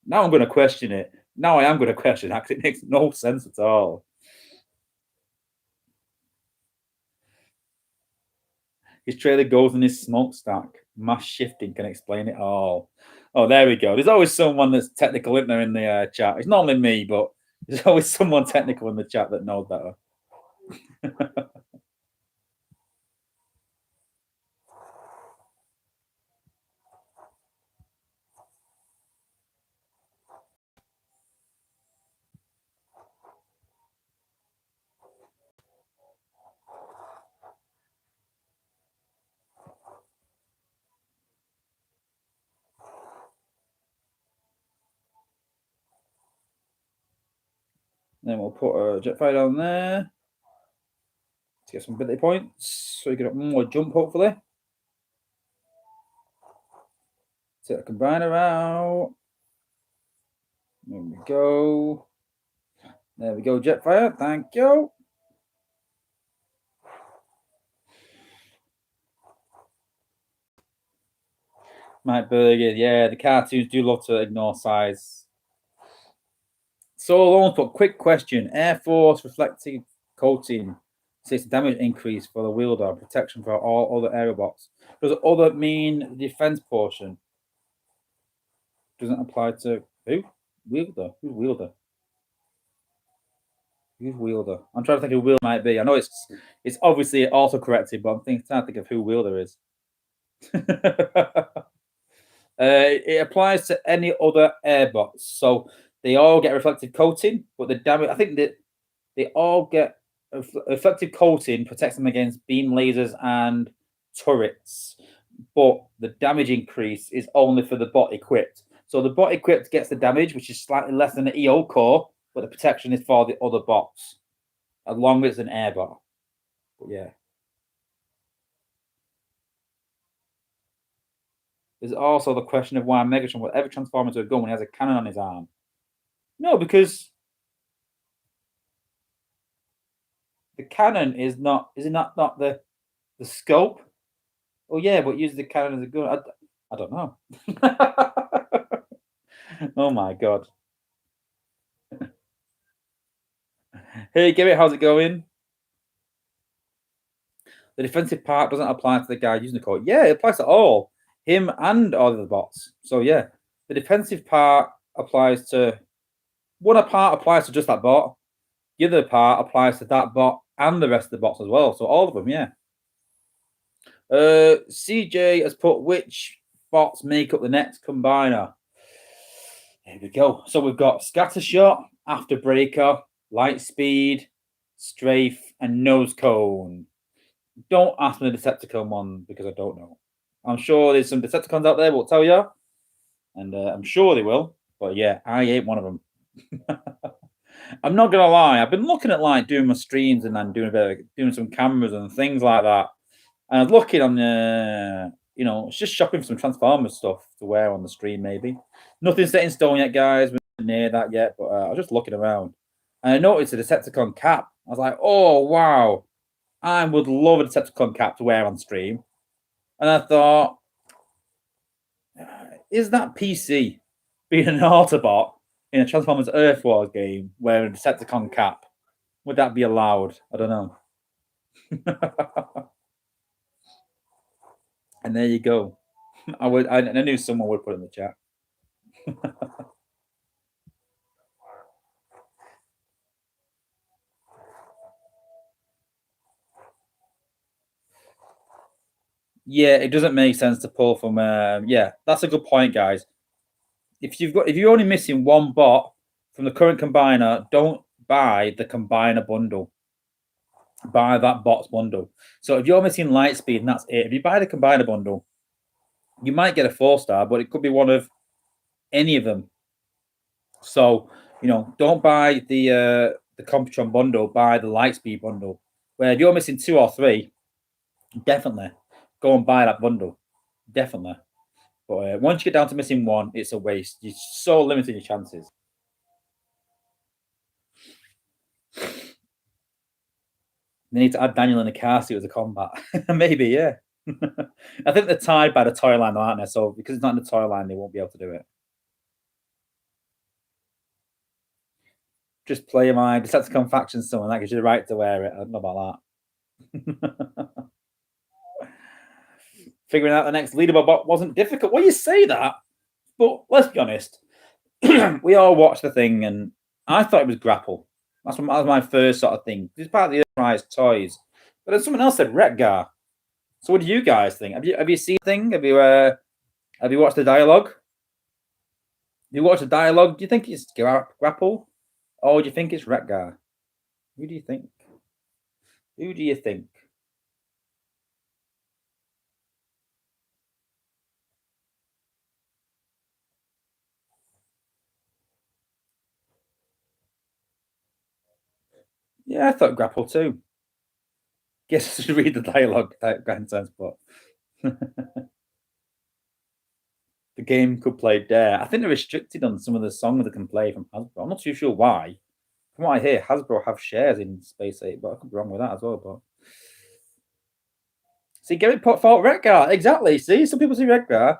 now I'm going to question it. Now I am going to question it because it makes no sense at all. His trailer goes in his smokestack. Mass shifting can explain it all. Oh, there we go. There's always someone that's technical in there in the chat. It's not only me, but there's always someone technical in the chat that knows better. Then we'll put a Jetfire down there to get some ability points, so you get more jump, hopefully. Take the combiner out. There we go. There we go, Jetfire. Thank you. Mike Berger, yeah, the cartoons do love to ignore size. So long, but quick question. Air Force reflective coating says damage increase for the wielder, protection for all other aerobots. Does other mean the defense portion? Doesn't apply to who? Wielder? Who's wielder? Who's wielder? I'm trying to think who wielder might be. I know it's obviously auto-corrected, but I'm trying to think of who wielder is. It applies to any other airbots. So they all get reflective coating, but the damage, I think that they all get reflective coating, protects them against beam lasers and turrets. But the damage increase is only for the bot equipped. So the bot equipped gets the damage, which is slightly less than the EO core, but the protection is for the other bots, as long as it's an airbot. But yeah. There's also the question of why Megatron will ever transform into a gun when he has a cannon on his arm. No, because the cannon is it not the scope? Oh yeah, but use the cannon as a gun. I don't know. Oh my god. Hey, Gibby, how's it going? The defensive part doesn't apply to the guy using the code. Yeah, it applies to all. Him and all the bots. So yeah, the defensive part applies to one part applies to just that bot. The other part applies to that bot and the rest of the bots as well. So all of them, yeah. CJ has put which bots make up the next combiner. Here we go. So we've got Scattershot, Afterbreaker, Lightspeed, Strafe, and Nose Cone. Don't ask me the Decepticon one because I don't know. I'm sure there's some Decepticons out there will tell you, and I'm sure they will. But yeah, I ain't one of them. I'm not gonna lie. I've been looking at like doing my streams and then doing some cameras and things like that. And I was looking on the, it's just shopping for some Transformers stuff to wear on the stream. Maybe nothing set in stone yet, guys. We're not near that yet, but I was just looking around and I noticed a Decepticon cap. I was like, oh wow, I would love a Decepticon cap to wear on stream. And I thought, is that PC being an Autobot in a Transformers Earth Wars game wearing a Decepticon cap? Would that be allowed? I don't know. And there you go. I knew someone would put it in the chat. Yeah, it doesn't make sense to pull from. Yeah, that's a good point, guys. if you're only missing one bot from the current combiner, don't buy the combiner bundle. Buy that bot's bundle. So if you're missing Lightspeed and that's it, if you buy the combiner bundle, you might get a 4-star, but it could be one of any of them. So don't buy the Computron bundle. Buy the Lightspeed bundle. Where if you're missing 2 or 3, definitely go and buy that bundle. Definitely. But once you get down to missing 1, it's a waste. You're so limited your chances. They need to add Daniel in the car seat as a combat. Maybe, yeah. I think they're tied by the toy line, aren't they? So because it's not in the toy line, they won't be able to do it. Just play my Decepticon faction summon. That gives you the right to wear it. I don't know about that. Figuring out the next leaderboard bot wasn't difficult. Well, you say that, but let's be honest. We all watched the thing, and I thought it was Grapple. That was my first sort of thing. It's part of the Earthrise toys. But then someone else said Retgar. So what do you guys think? Have you seen the thing? Have you watched the dialogue? You watched the dialogue? Do you think it's Grapple? Or do you think it's Retgar? Who do you think? Who do you think? Yeah, I thought Grapple too. Guess I should read the dialogue, Grand Sense, but the game could play Dare. I think they're restricted on some of the songs they can play from Hasbro. I'm not too sure why. From what I hear, Hasbro have shares in Space 8, but I could be wrong with that as well. But see, Gary thought Retgar. Exactly. See, some people say Retgar,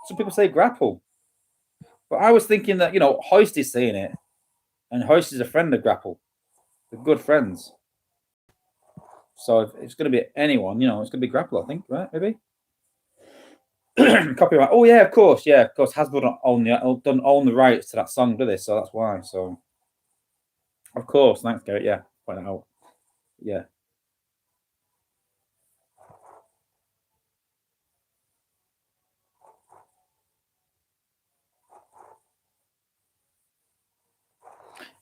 some people say Grapple. But I was thinking that, Hoist is saying it, and Hoist is a friend of Grapple. They're good friends. So if it's going to be anyone, it's going to be Grapple, I think, right? Maybe. Copyright. Oh yeah, of course. Yeah, of course. Hasbro don't own the rights to that song, do they? So that's why. So, of course. Thanks, Garrett. Yeah, point it out. Yeah.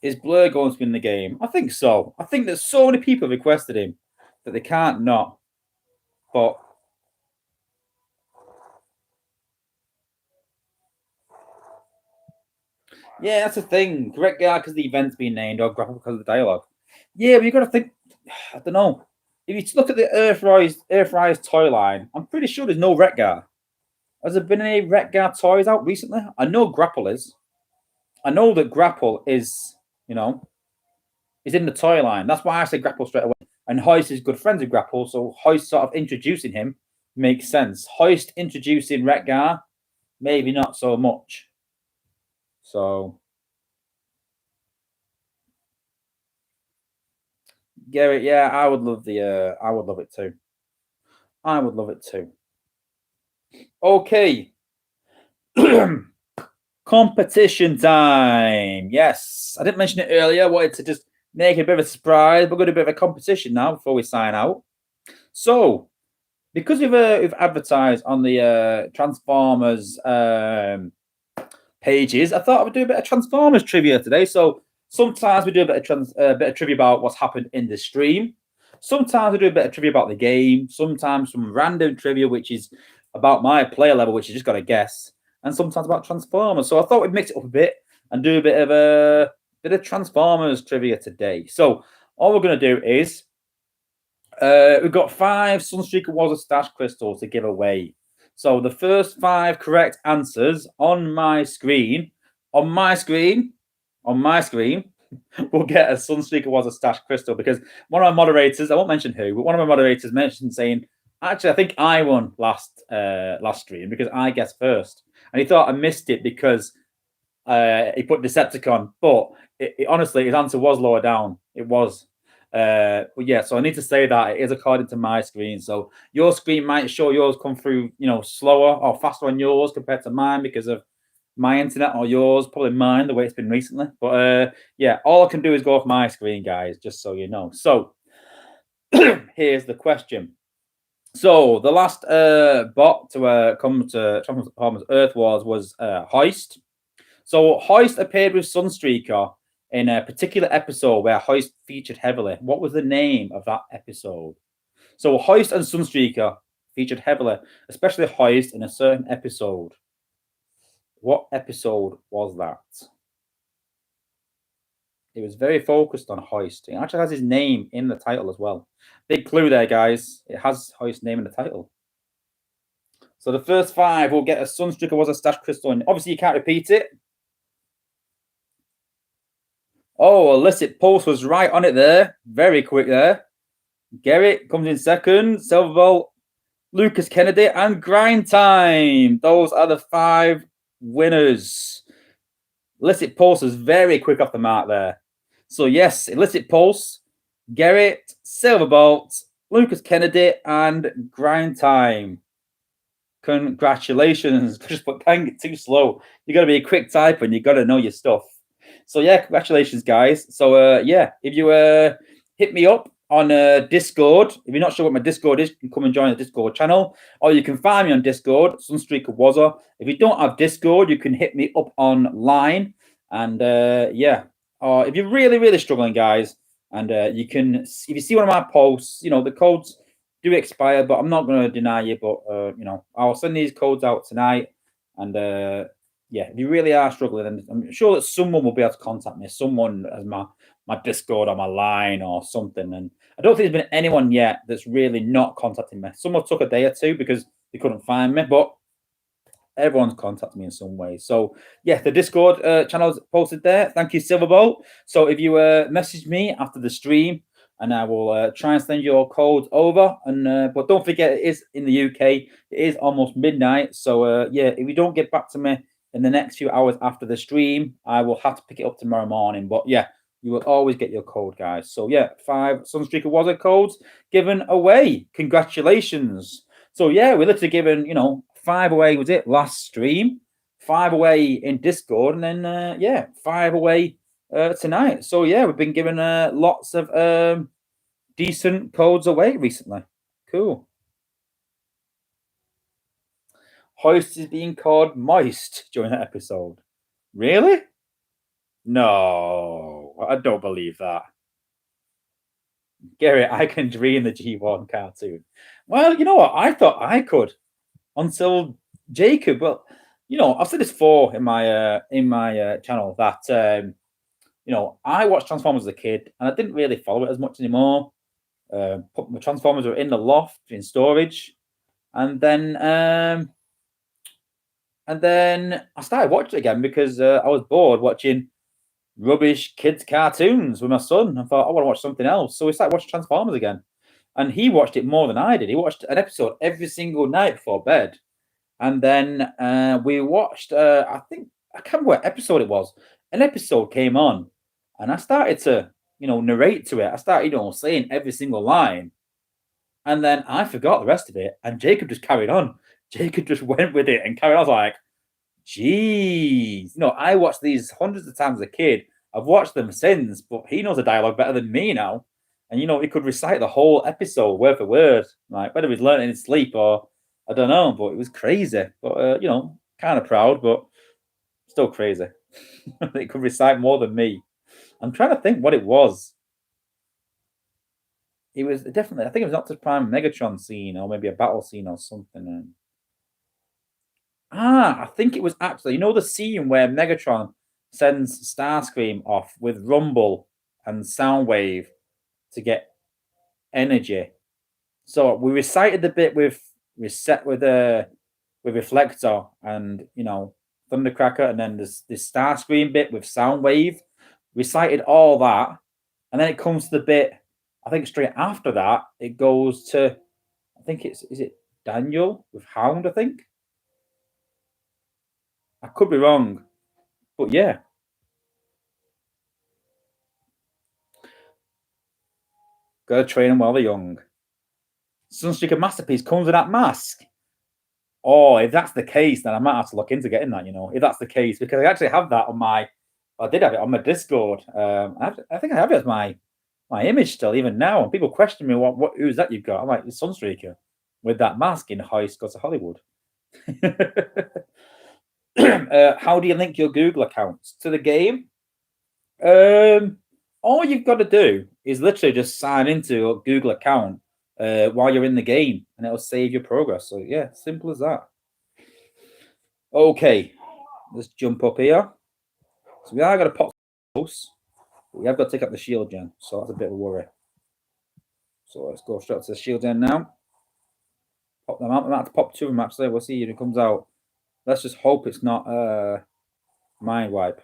Is Blur going to be in the game? I think so. I think that so many people have requested him that they can't not. But yeah, that's the thing. Correct guy because the event's being named, or Grapple because of the dialogue. Yeah, but you got to think. I don't know. If you look at the Earthrise toy line, I'm pretty sure there's no Retgar. Has there been any Retgar toys out recently? I know Grapple is. I know that Grapple is, is in the toy line. That's why I said Grapple straight away. And Hoist is good friends with Grapple, so Hoist sort of introducing him makes sense. Hoist introducing Retgar, maybe not so much. So, Garrett, yeah, I would love it too. I would love it too. Okay. Competition time. Yes. I didn't mention it earlier. I wanted to just make it a bit of a surprise. We're going to do a bit of a competition now before we sign out. So, because we've advertised on the Transformers pages, I thought I would do a bit of Transformers trivia today. So, sometimes we do a bit of trivia about what's happened in the stream. Sometimes we do a bit of trivia about the game. Sometimes some random trivia, which is about my player level, which you just got to guess. And sometimes about Transformers. So I thought we'd mix it up a bit and do a bit of Transformers trivia today. So all we're going to do is we've got 5 Sunstreaker Wozza Stash Crystals to give away. So the first 5 correct answers on my screen, will get a Sunstreaker Wozza Stash Crystal, because one of my moderators, I won't mention who, but one of my moderators mentioned saying, actually, I think I won last stream because I guessed first. And he thought I missed it because he put Decepticon. But honestly, his answer was lower down. It was. But yeah, so I need to say that it is according to my screen. So your screen might show yours come through, slower or faster on yours compared to mine because of my internet, or yours, probably mine, the way it's been recently. But yeah, all I can do is go off my screen, guys, just so you know. So here's the question. So the last bot to come to Transformers Earth Wars was Hoist. So Hoist appeared with Sunstreaker in a particular episode where Hoist featured heavily. What was the name of that episode? So Hoist and Sunstreaker featured heavily, especially Hoist in a certain episode. What episode was that? It was very focused on Hoist. It actually has his name in the title as well. Big clue there, guys. It has Hoist's name in the title. So the first 5 will get a Sunstreaker Wozza stash crystal. And obviously, you can't repeat it. Oh, Illicit Pulse was right on it there. Very quick there. Garrett comes in second. Silverbolt, Lucas Kennedy, and Grind Time. Those are the 5 winners. Illicit Pulse is very quick off the mark there. So, yes, Illicit Pulse, Garrett, Silverbolt, Lucas Kennedy, and Grind Time. Congratulations. Just can't get too slow. You got to be a quick typer and you got to know your stuff. So, yeah, congratulations, guys. So, yeah, if you hit me up on Discord, if you're not sure what my Discord is, you can come and join the Discord channel, or you can find me on Discord, Sunstreaker Wozza. If you don't have Discord, you can hit me up online. And, yeah, or if you're really, really struggling, guys, and you can, if you see one of my posts, you know, the codes do expire, but I'm not going to deny you, but, you know, I'll send these codes out tonight. And, yeah, if you really are struggling, and I'm sure that someone will be able to contact me, someone as my Discord or my line or something. And I don't think there's been anyone yet that's really not contacting me. Someone took a day or two because they couldn't find me, but everyone's contacted me in some way. So, yeah, the Discord channel is posted there. Thank you, Silverbolt. So if you message me after the stream, and I will try and send your codes over. And but don't forget, it is in the UK. It is almost midnight. So, yeah, if you don't get back to me in the next few hours after the stream, I will have to pick it up tomorrow morning. But, yeah, you will always get your code, guys. So, yeah, 5 Sunstreaker Wozza codes given away. Congratulations. So, yeah, we're literally given, you know, 5 away, was it, last stream? 5 away in Discord. And then, yeah, 5 away tonight. So, yeah, we've been given lots of decent codes away recently. Cool. Hoist is being called Moist during that episode. Really? No, I don't believe that. Gary, I can dream the G1 cartoon. Well, you know what? I thought I could until Jacob. Well, you know, I've said this before in my channel that you know, I watched Transformers as a kid and I didn't really follow it as much anymore. My Transformers were in the loft in storage, and then I started watching it again because I was bored watching rubbish kids cartoons with my son. I thought I want to watch something else, so we started watching Transformers again. And he watched it more than I did. He watched an episode every single night before bed, and then we watched. I think I can't remember what episode it was. An episode came on, and I started to, you know, narrate to it. I started, you know, saying every single line, and then I forgot the rest of it. And Jacob just carried on. Jacob just went with it and carried on. I was like, geez, you know, I watched these hundreds of times as a kid. I've watched them since, but he knows the dialogue better than me now. And, you know, he could recite the whole episode word for word, like whether he's learning in his sleep or I don't know, but it was crazy. But, you know, kind of proud, but still crazy. He could recite more than me. I'm trying to think what it was. It was definitely, I think it was Optimus Prime Megatron scene or maybe a battle scene or something. I think it was actually, you know, the scene where Megatron sends Starscream off with Rumble and Soundwave to get energy. So we recited the bit with Reflector and, you know, Thundercracker, and then this Starscream bit with Soundwave. Recited all that, and then it comes to the bit. I think straight after that, it goes to, I think is it Daniel with Hound, I think. I could be wrong, but yeah. Gotta train them while they're young. Sunstreaker Masterpiece comes with that mask. Oh, if that's the case, then I might have to look into getting that, you know, if that's the case, because I actually have that on my, I did have it on my Discord. I think I have it as my image still, even now. And people question me, who's that you've got? I'm like, it's Sunstreaker with that mask in Heist Goes to Hollywood. How do you link your Google accounts to the game? All you've got to do is literally just sign into a Google account while you're in the game, and it'll save your progress. So yeah, simple as that. Okay, let's jump up here. So we are going to pop close. We have got to take up the shield gen, so that's a bit of a worry. So let's go straight to the shield gen now. Pop them out. I might have to pop 2 of them actually. We'll see if it comes out. Let's just hope it's not mind wipe.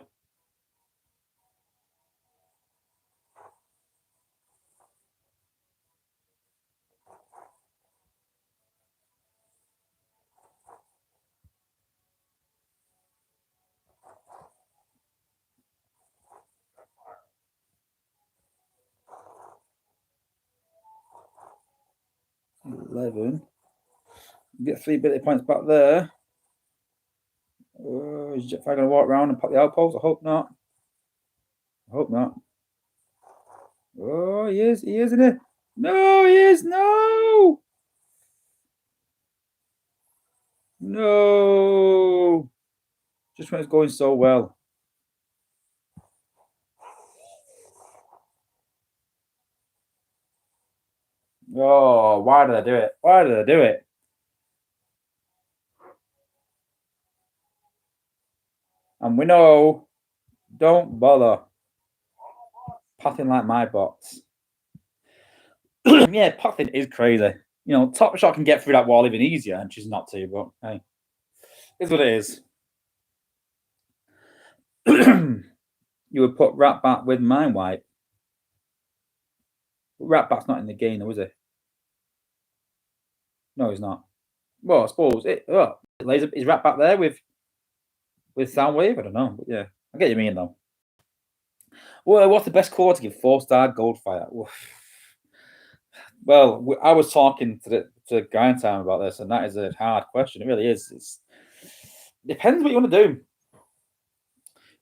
$11. Get 3 ability points back there. Is Jetfire going to walk around and pop the outpost? I hope not. I hope not. Oh, he is, isn't it? No, he is. No. No. Just when it's going so well. Oh, why did I do it? Why did I do it? And we know, don't bother pathing like my bots. Yeah, pathing is crazy. You know, Top Shot can get through that wall even easier, and she's not to, but hey, it's what it is. You would put Ratbat with Mind Wipe. Ratbat's not in the game, though, is he? No, he's not. Well, I suppose it. Oh, laser is Ratbat there with Soundwave? I don't know, but yeah, I get what you mean though. Well, what's the best core to give 4-star Goldfire? Well, I was talking to Grind Time about this, and that is a hard question. It really is. It depends what you want to do.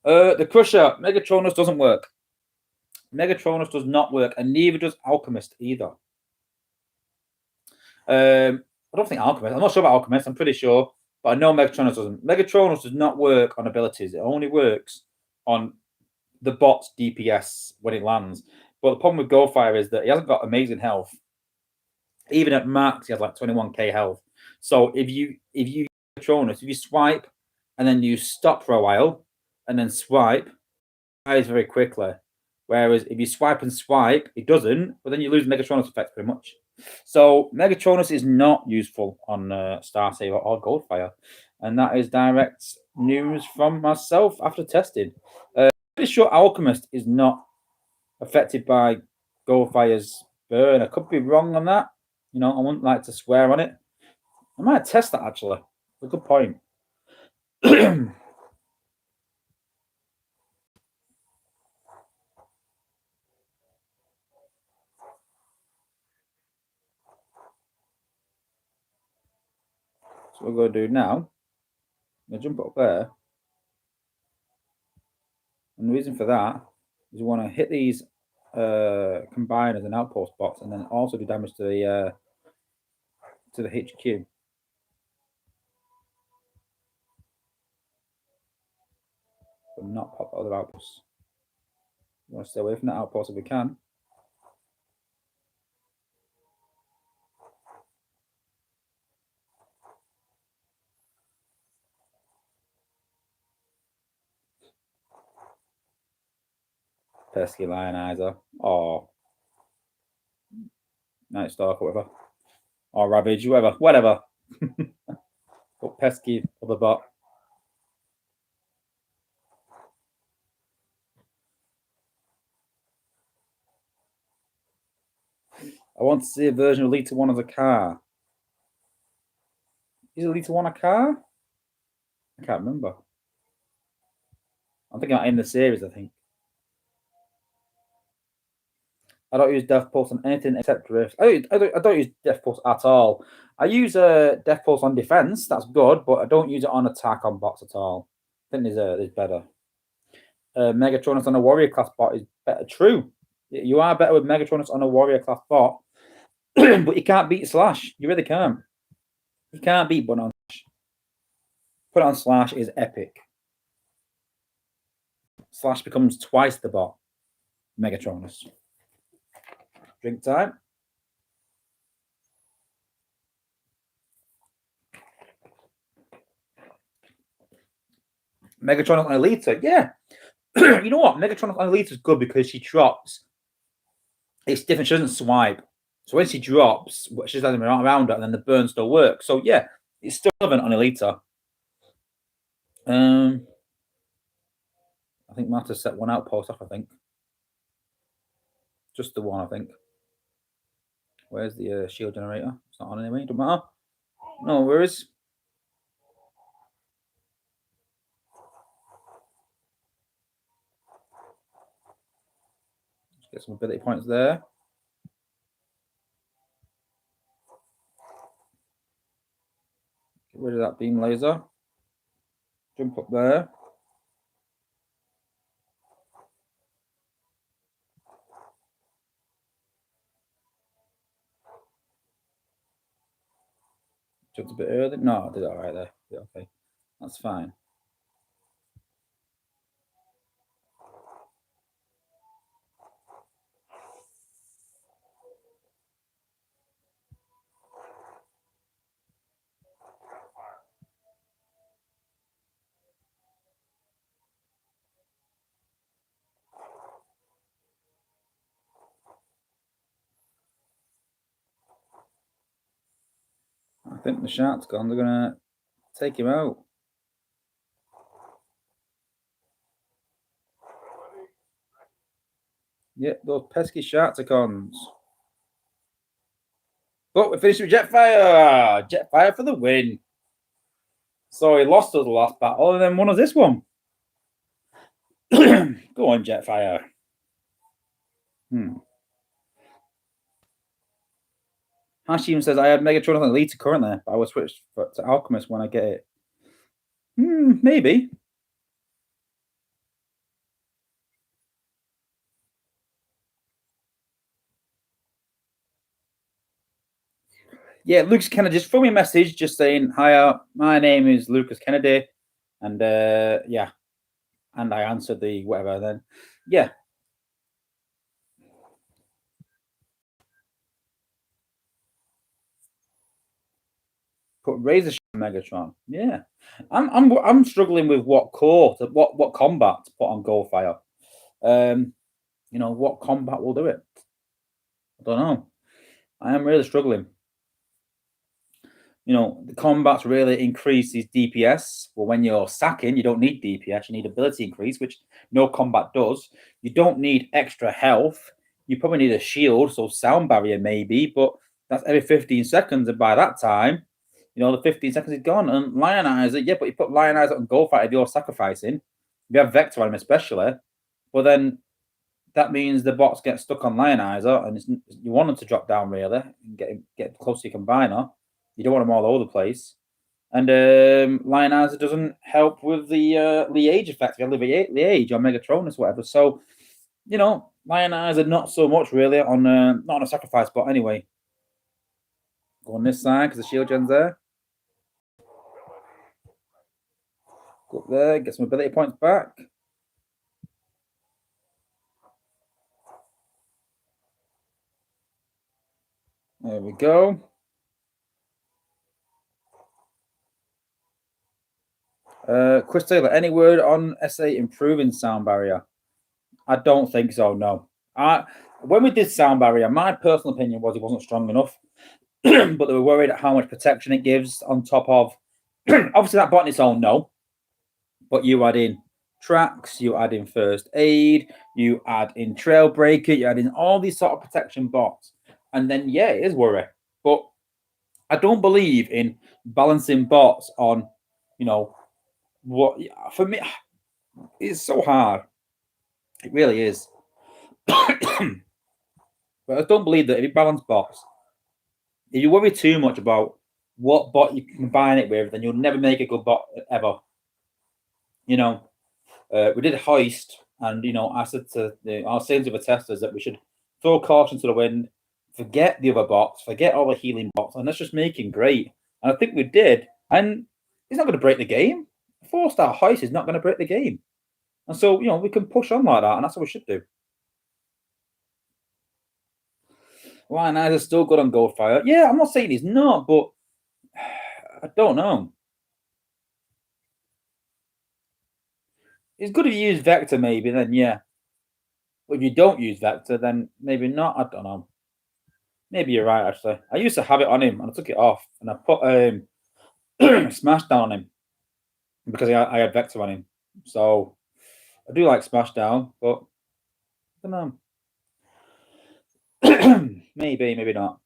The Crusher, Megatronus doesn't work. Megatronus does not work, and neither does Alchemist either. I don't think Alchemist. I'm not sure about Alchemist. I'm pretty sure, but I know Megatronus doesn't. Megatronus does not work on abilities. It only works on the bot's DPS when it lands. But the problem with Goldfire is that he hasn't got amazing health. Even at max, he has like 21k health. So if you Megatronus, if you swipe and then you stop for a while and then swipe, it dies very quickly. Whereas if you swipe and swipe, it doesn't, but then you lose Megatronus effect pretty much. So Megatronus is not useful on Star Saver or Goldfire. And that is direct news from myself after testing. Pretty sure Alchemist is not affected by Goldfire's burn. I could be wrong on that. You know, I wouldn't like to swear on it. I might test that actually. It's a good point. So what we're going to do now, I'm going to jump up there. And the reason for that is we want to hit these combiners and outpost bots, and then also do damage to the HQ. But not pop other outposts. We want to stay away from that outpost if we can. Pesky Lionizer. Or Night Stalker, whatever. Or Ravage, whatever. But pesky other bot. I want to see a version of Elite 1 as a car. Is Elite 1 a car? I can't remember. I'm thinking about in the series, I think. I don't use Death Pulse on anything except Drift. I don't use Death Pulse at all. I use Death Pulse on defense. That's good, but I don't use it on attack on bots at all. I think there's better. Megatronus on a warrior class bot is better. True. You are better with Megatronus on a warrior class bot, but you can't beat Slash. You really can't. You can't beat Bun on Slash. Put it on Slash is epic. Slash becomes twice the bot. Megatronus. Drink time. Megatronus on Alita, yeah. You know what? Megatronus on Alita is good because she drops. It's different. She doesn't swipe. So when she drops, she just has them around her, and then the burn still works. So yeah, it's still relevant on Alita. I think Matt has set one outpost off, I think. Just the one, I think. Where's the shield generator? It's not on anyway, don't matter. No, where is? Let's get some ability points there. Get rid of that beam laser. Jump up there. Jumped a bit early. No, I did it all right there. Yeah, okay, that's fine. I think the shark's gone. They're gonna take him out. Yeah, those pesky Sharkticons. But we finished with Jetfire. Jetfire for the win. So he lost us the last battle and then won us this one. Go on, Jetfire. Hashim says, I have Megatron on Elite currently, but I will switch to Alchemist when I get it. Maybe. Yeah, Lucas Kennedy just threw me a message just saying, hi, my name is Lucas Kennedy. And yeah. And I answered the whatever then. Yeah. Put Razor Megatron. Yeah. I'm struggling with what core, what combat to put on Goldfire. You know, what combat will do it? I don't know. I am really struggling. You know, the combats really increases DPS. Well, when you're sacking, you don't need DPS. You need ability increase, which no combat does. You don't need extra health. You probably need a shield, so sound barrier maybe, but that's every 15 seconds. And by that time, you know, the 15 seconds is gone. And Lionizer, yeah, but you put Lionizer on Goldfighter if you're sacrificing. You have Vector on him especially. But then that means the bots get stuck on Lionizer, and you want them to drop down really and get close to your combiner. You don't want them all over the place. And Lionizer doesn't help with the Liege effect. You have Liege or Megatronus, whatever. So, you know, Lionizer not so much really on not on a sacrifice bot anyway. Go on this side because the shield gen's there. Go up there, get some ability points back. There we go. Chris Taylor, any word on SA improving sound barrier? I don't think so, no. When we did sound barrier, my personal opinion was it wasn't strong enough, but they were worried at how much protection it gives on top of, obviously that bot on its own, no, but you add in tracks, you add in first aid, you add in trailbreaker, you add in all these sort of protection bots, and then, yeah, it is worry. But I don't believe in balancing bots on, you know, what for me it's so hard. It really is. But I don't believe that if you balance bots, if you worry too much about what bot you combine it with, then you'll never make a good bot ever. You know, we did Heist, and you know, I said to our sales of the testers that we should throw caution to the wind, forget the other bots, forget all the healing bots, and let's just make him great. And I think we did. And He's not going to break the game. A 4-star hoist is not going to break the game. And so, we can push on like that, and that's what we should do. Ryan Eyes is still good on Goldfire. Yeah, I'm not saying he's not, but I don't know. It's good if you use Vector, maybe, then yeah. But if you don't use Vector, then maybe not. I don't know. Maybe you're right, actually. I used to have it on him, and I took it off, and I put Smashdown on him because I had Vector on him. So I do like Smashdown, but I don't know. maybe not.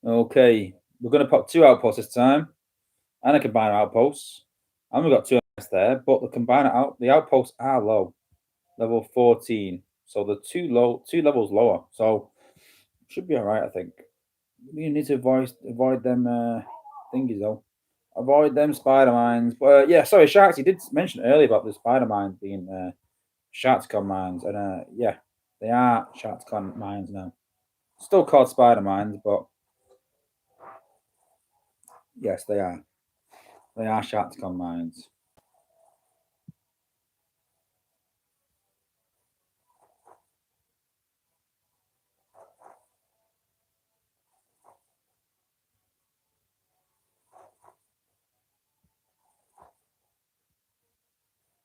Okay, we're going to put 2 outposts this time, and a combiner outpost. And we've got 2 there, but the outposts are low, level 14. So the 2 levels lower. So should be all right, I think. We need to avoid them thingies though. Avoid them spider mines. But yeah, sorry, Sharks. You did mention earlier about the spider mines being Sharkscon mines, and yeah, they are Sharkscon mines now. Still called spider mines, but yes, they are. They are Sharkscon mines.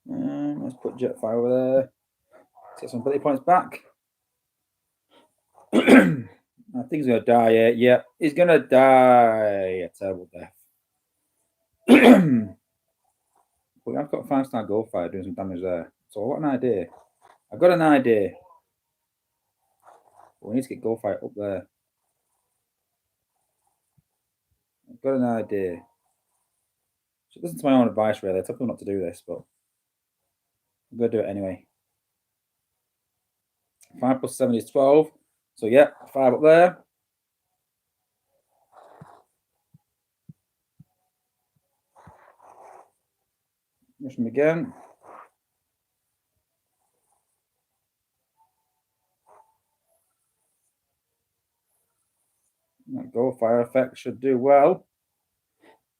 Let's put Jetfire over there. Get some ability points back. I think he's gonna die. Yeah, he's gonna die a terrible death. But I've got a 5-star Goldfire doing some damage there. So I've got an idea. I've got an idea. We need to get Goldfire up there. I've got an idea. So listen to my own advice, really. I tell people not to do this, but I'm gonna do it anyway. 5 plus 7 is 12. So yeah, 5 up there. Rush him again. That Goldfire effect should do well.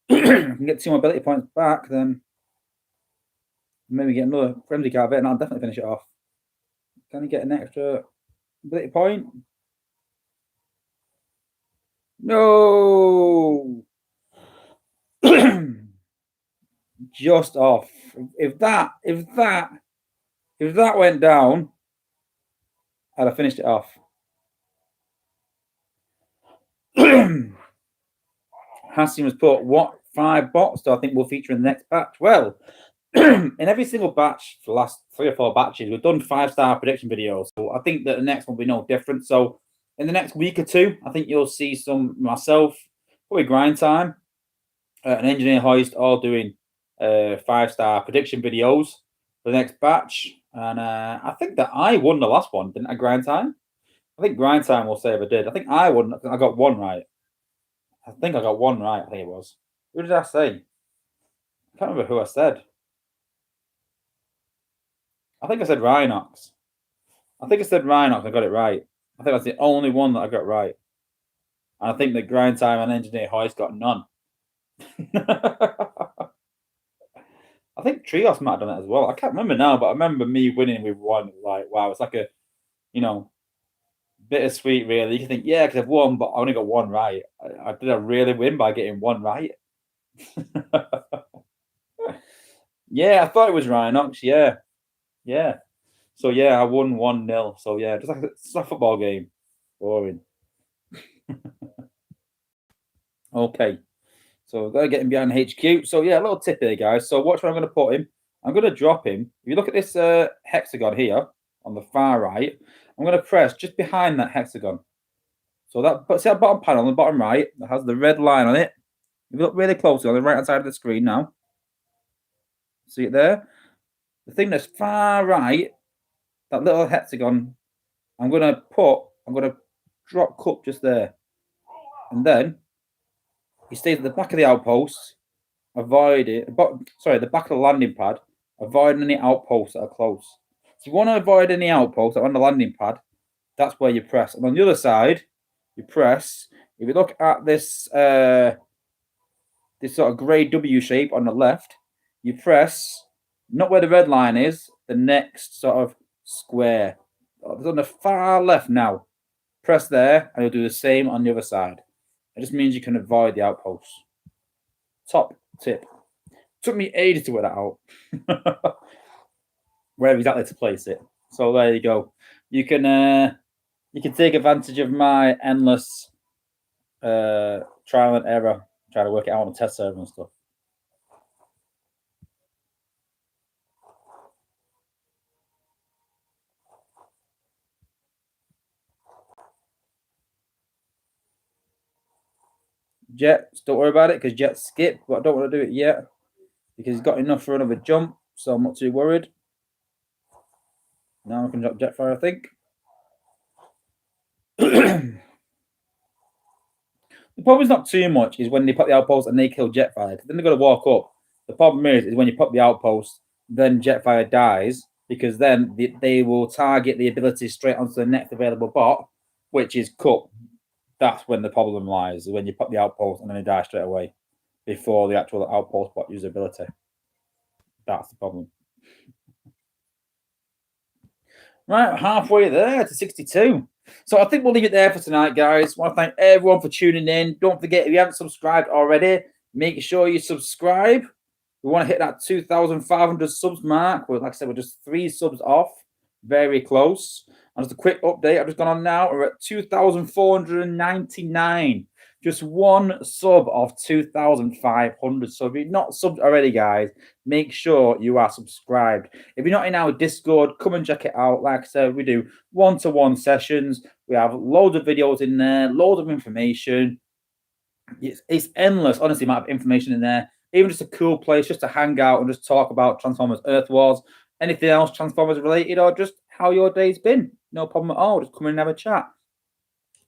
If we can get 2 more ability points back, then maybe get another frenzy card of it, and I'll definitely finish it off. Can he get an extra ability point? No. Just off. If that went down, I'd have finished it off. Hassim has put, what 5 bots do I think will feature in the next batch? Well, in every single batch for the last 3 or 4 batches, we've done 5-star prediction videos. So I think that the next one will be no different. So in the next week or 2, I think you'll see some myself, probably Grind Time, an Engineer Hoist, all doing 5-star prediction videos for the next batch. And I think that I won the last one, didn't I, Grind Time? I think Grind Time will say if I did. I think I won. I got 1 right. I think I got 1 right. I think it was. Who did I say? I can't remember who I said. I think I said Rhinox. I got it right. I think that's the only one that I got right. And I think that Grind Time and Engineer Hoist got none. I think Trios might have done it as well. I can't remember now, but I remember me winning with 1. Like, wow, it's like a, bittersweet, really. You can think, yeah, because I've won, but I only got 1 right. Did I really win by getting 1 right? Yeah, I thought it was Rhinox. Yeah. So yeah, I won 1-0. So yeah, just like it's a football game. Boring. Okay. So they're getting behind HQ. So yeah, a little tip here, guys. So watch where I'm going to put him. I'm going to drop him. If you look at this hexagon here on the far right, I'm going to press just behind that hexagon. So see that bottom panel on the bottom right that has the red line on it. If you look really closely on the right hand side of the screen now, see it there? The thing that's far right, that little hexagon, I'm going to drop Cup just there. And then he stays at the back of the outpost, the back of the landing pad, avoid any outposts that are close. So if you want to avoid any outposts that are on the landing pad, that's where you press. And on the other side, you press. If you look at this this sort of grey W shape on the left, you press not where the red line is, the next sort of square. It's on the far left now. Press there, and you'll do the same on the other side. It just means you can avoid the outposts. Top tip. Took me ages to work that out. Where exactly to place it. So there you go. You can take advantage of my endless trial and error, try to work it out on a test server and stuff. Jet, don't worry about it because Jet skipped, but I don't want to do it yet because he's got enough for another jump, so I'm not too worried. Now I can drop Jetfire, I think. The problem is not too much is when they put the outpost and they kill Jetfire. Then they've got to walk up. The problem is when you put the outpost, then Jetfire dies because then they will target the ability straight onto the next available bot, which is Cup. That's when the problem lies, when you put the outpost and then they die straight away before the actual outpost bot uses ability. That's the problem. Right, halfway there to 62. So I think we'll leave it there for tonight, guys. I want to thank everyone for tuning in. Don't forget, if you haven't subscribed already, make sure you subscribe. We want to hit that 2,500 subs mark. Like I said, we're just 3 subs off. Very close. And just a quick update, I've just gone on now. We're at 2,499. Just 1 sub of 2,500. So if you're not subbed already, guys, make sure you are subscribed. If you're not in our Discord, come and check it out. Like I said, we do one-to-one sessions. We have loads of videos in there, loads of information. It's endless, honestly, amount of information in there. Even just a cool place just to hang out and just talk about Transformers Earth Wars, anything else Transformers related, or just how your day's been. No problem at all. Just come in and have a chat.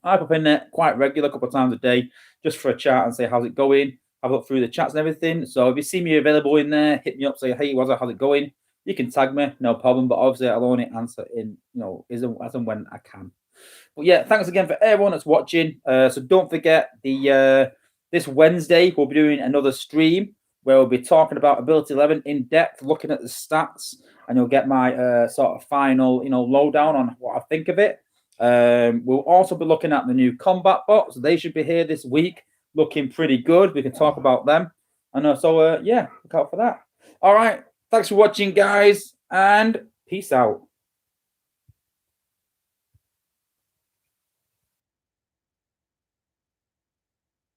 I pop in there quite regular, a couple of times a day, just for a chat and say, how's it going? Have a look through the chats and everything. So if you see me available in there, hit me up, say, hey, Wozza, how's it going? You can tag me, no problem. But obviously, I'll only answer in, as and when I can. But yeah, thanks again for everyone that's watching. So don't forget, this Wednesday, we'll be doing another stream where we'll be talking about Ability 11 in depth, looking at the stats, and you'll get my sort of final, lowdown on what I think of it. We'll also be looking at the new combat bots. They should be here this week, looking pretty good. We can talk about them. And yeah, look out for that. All right. Thanks for watching, guys, and peace out.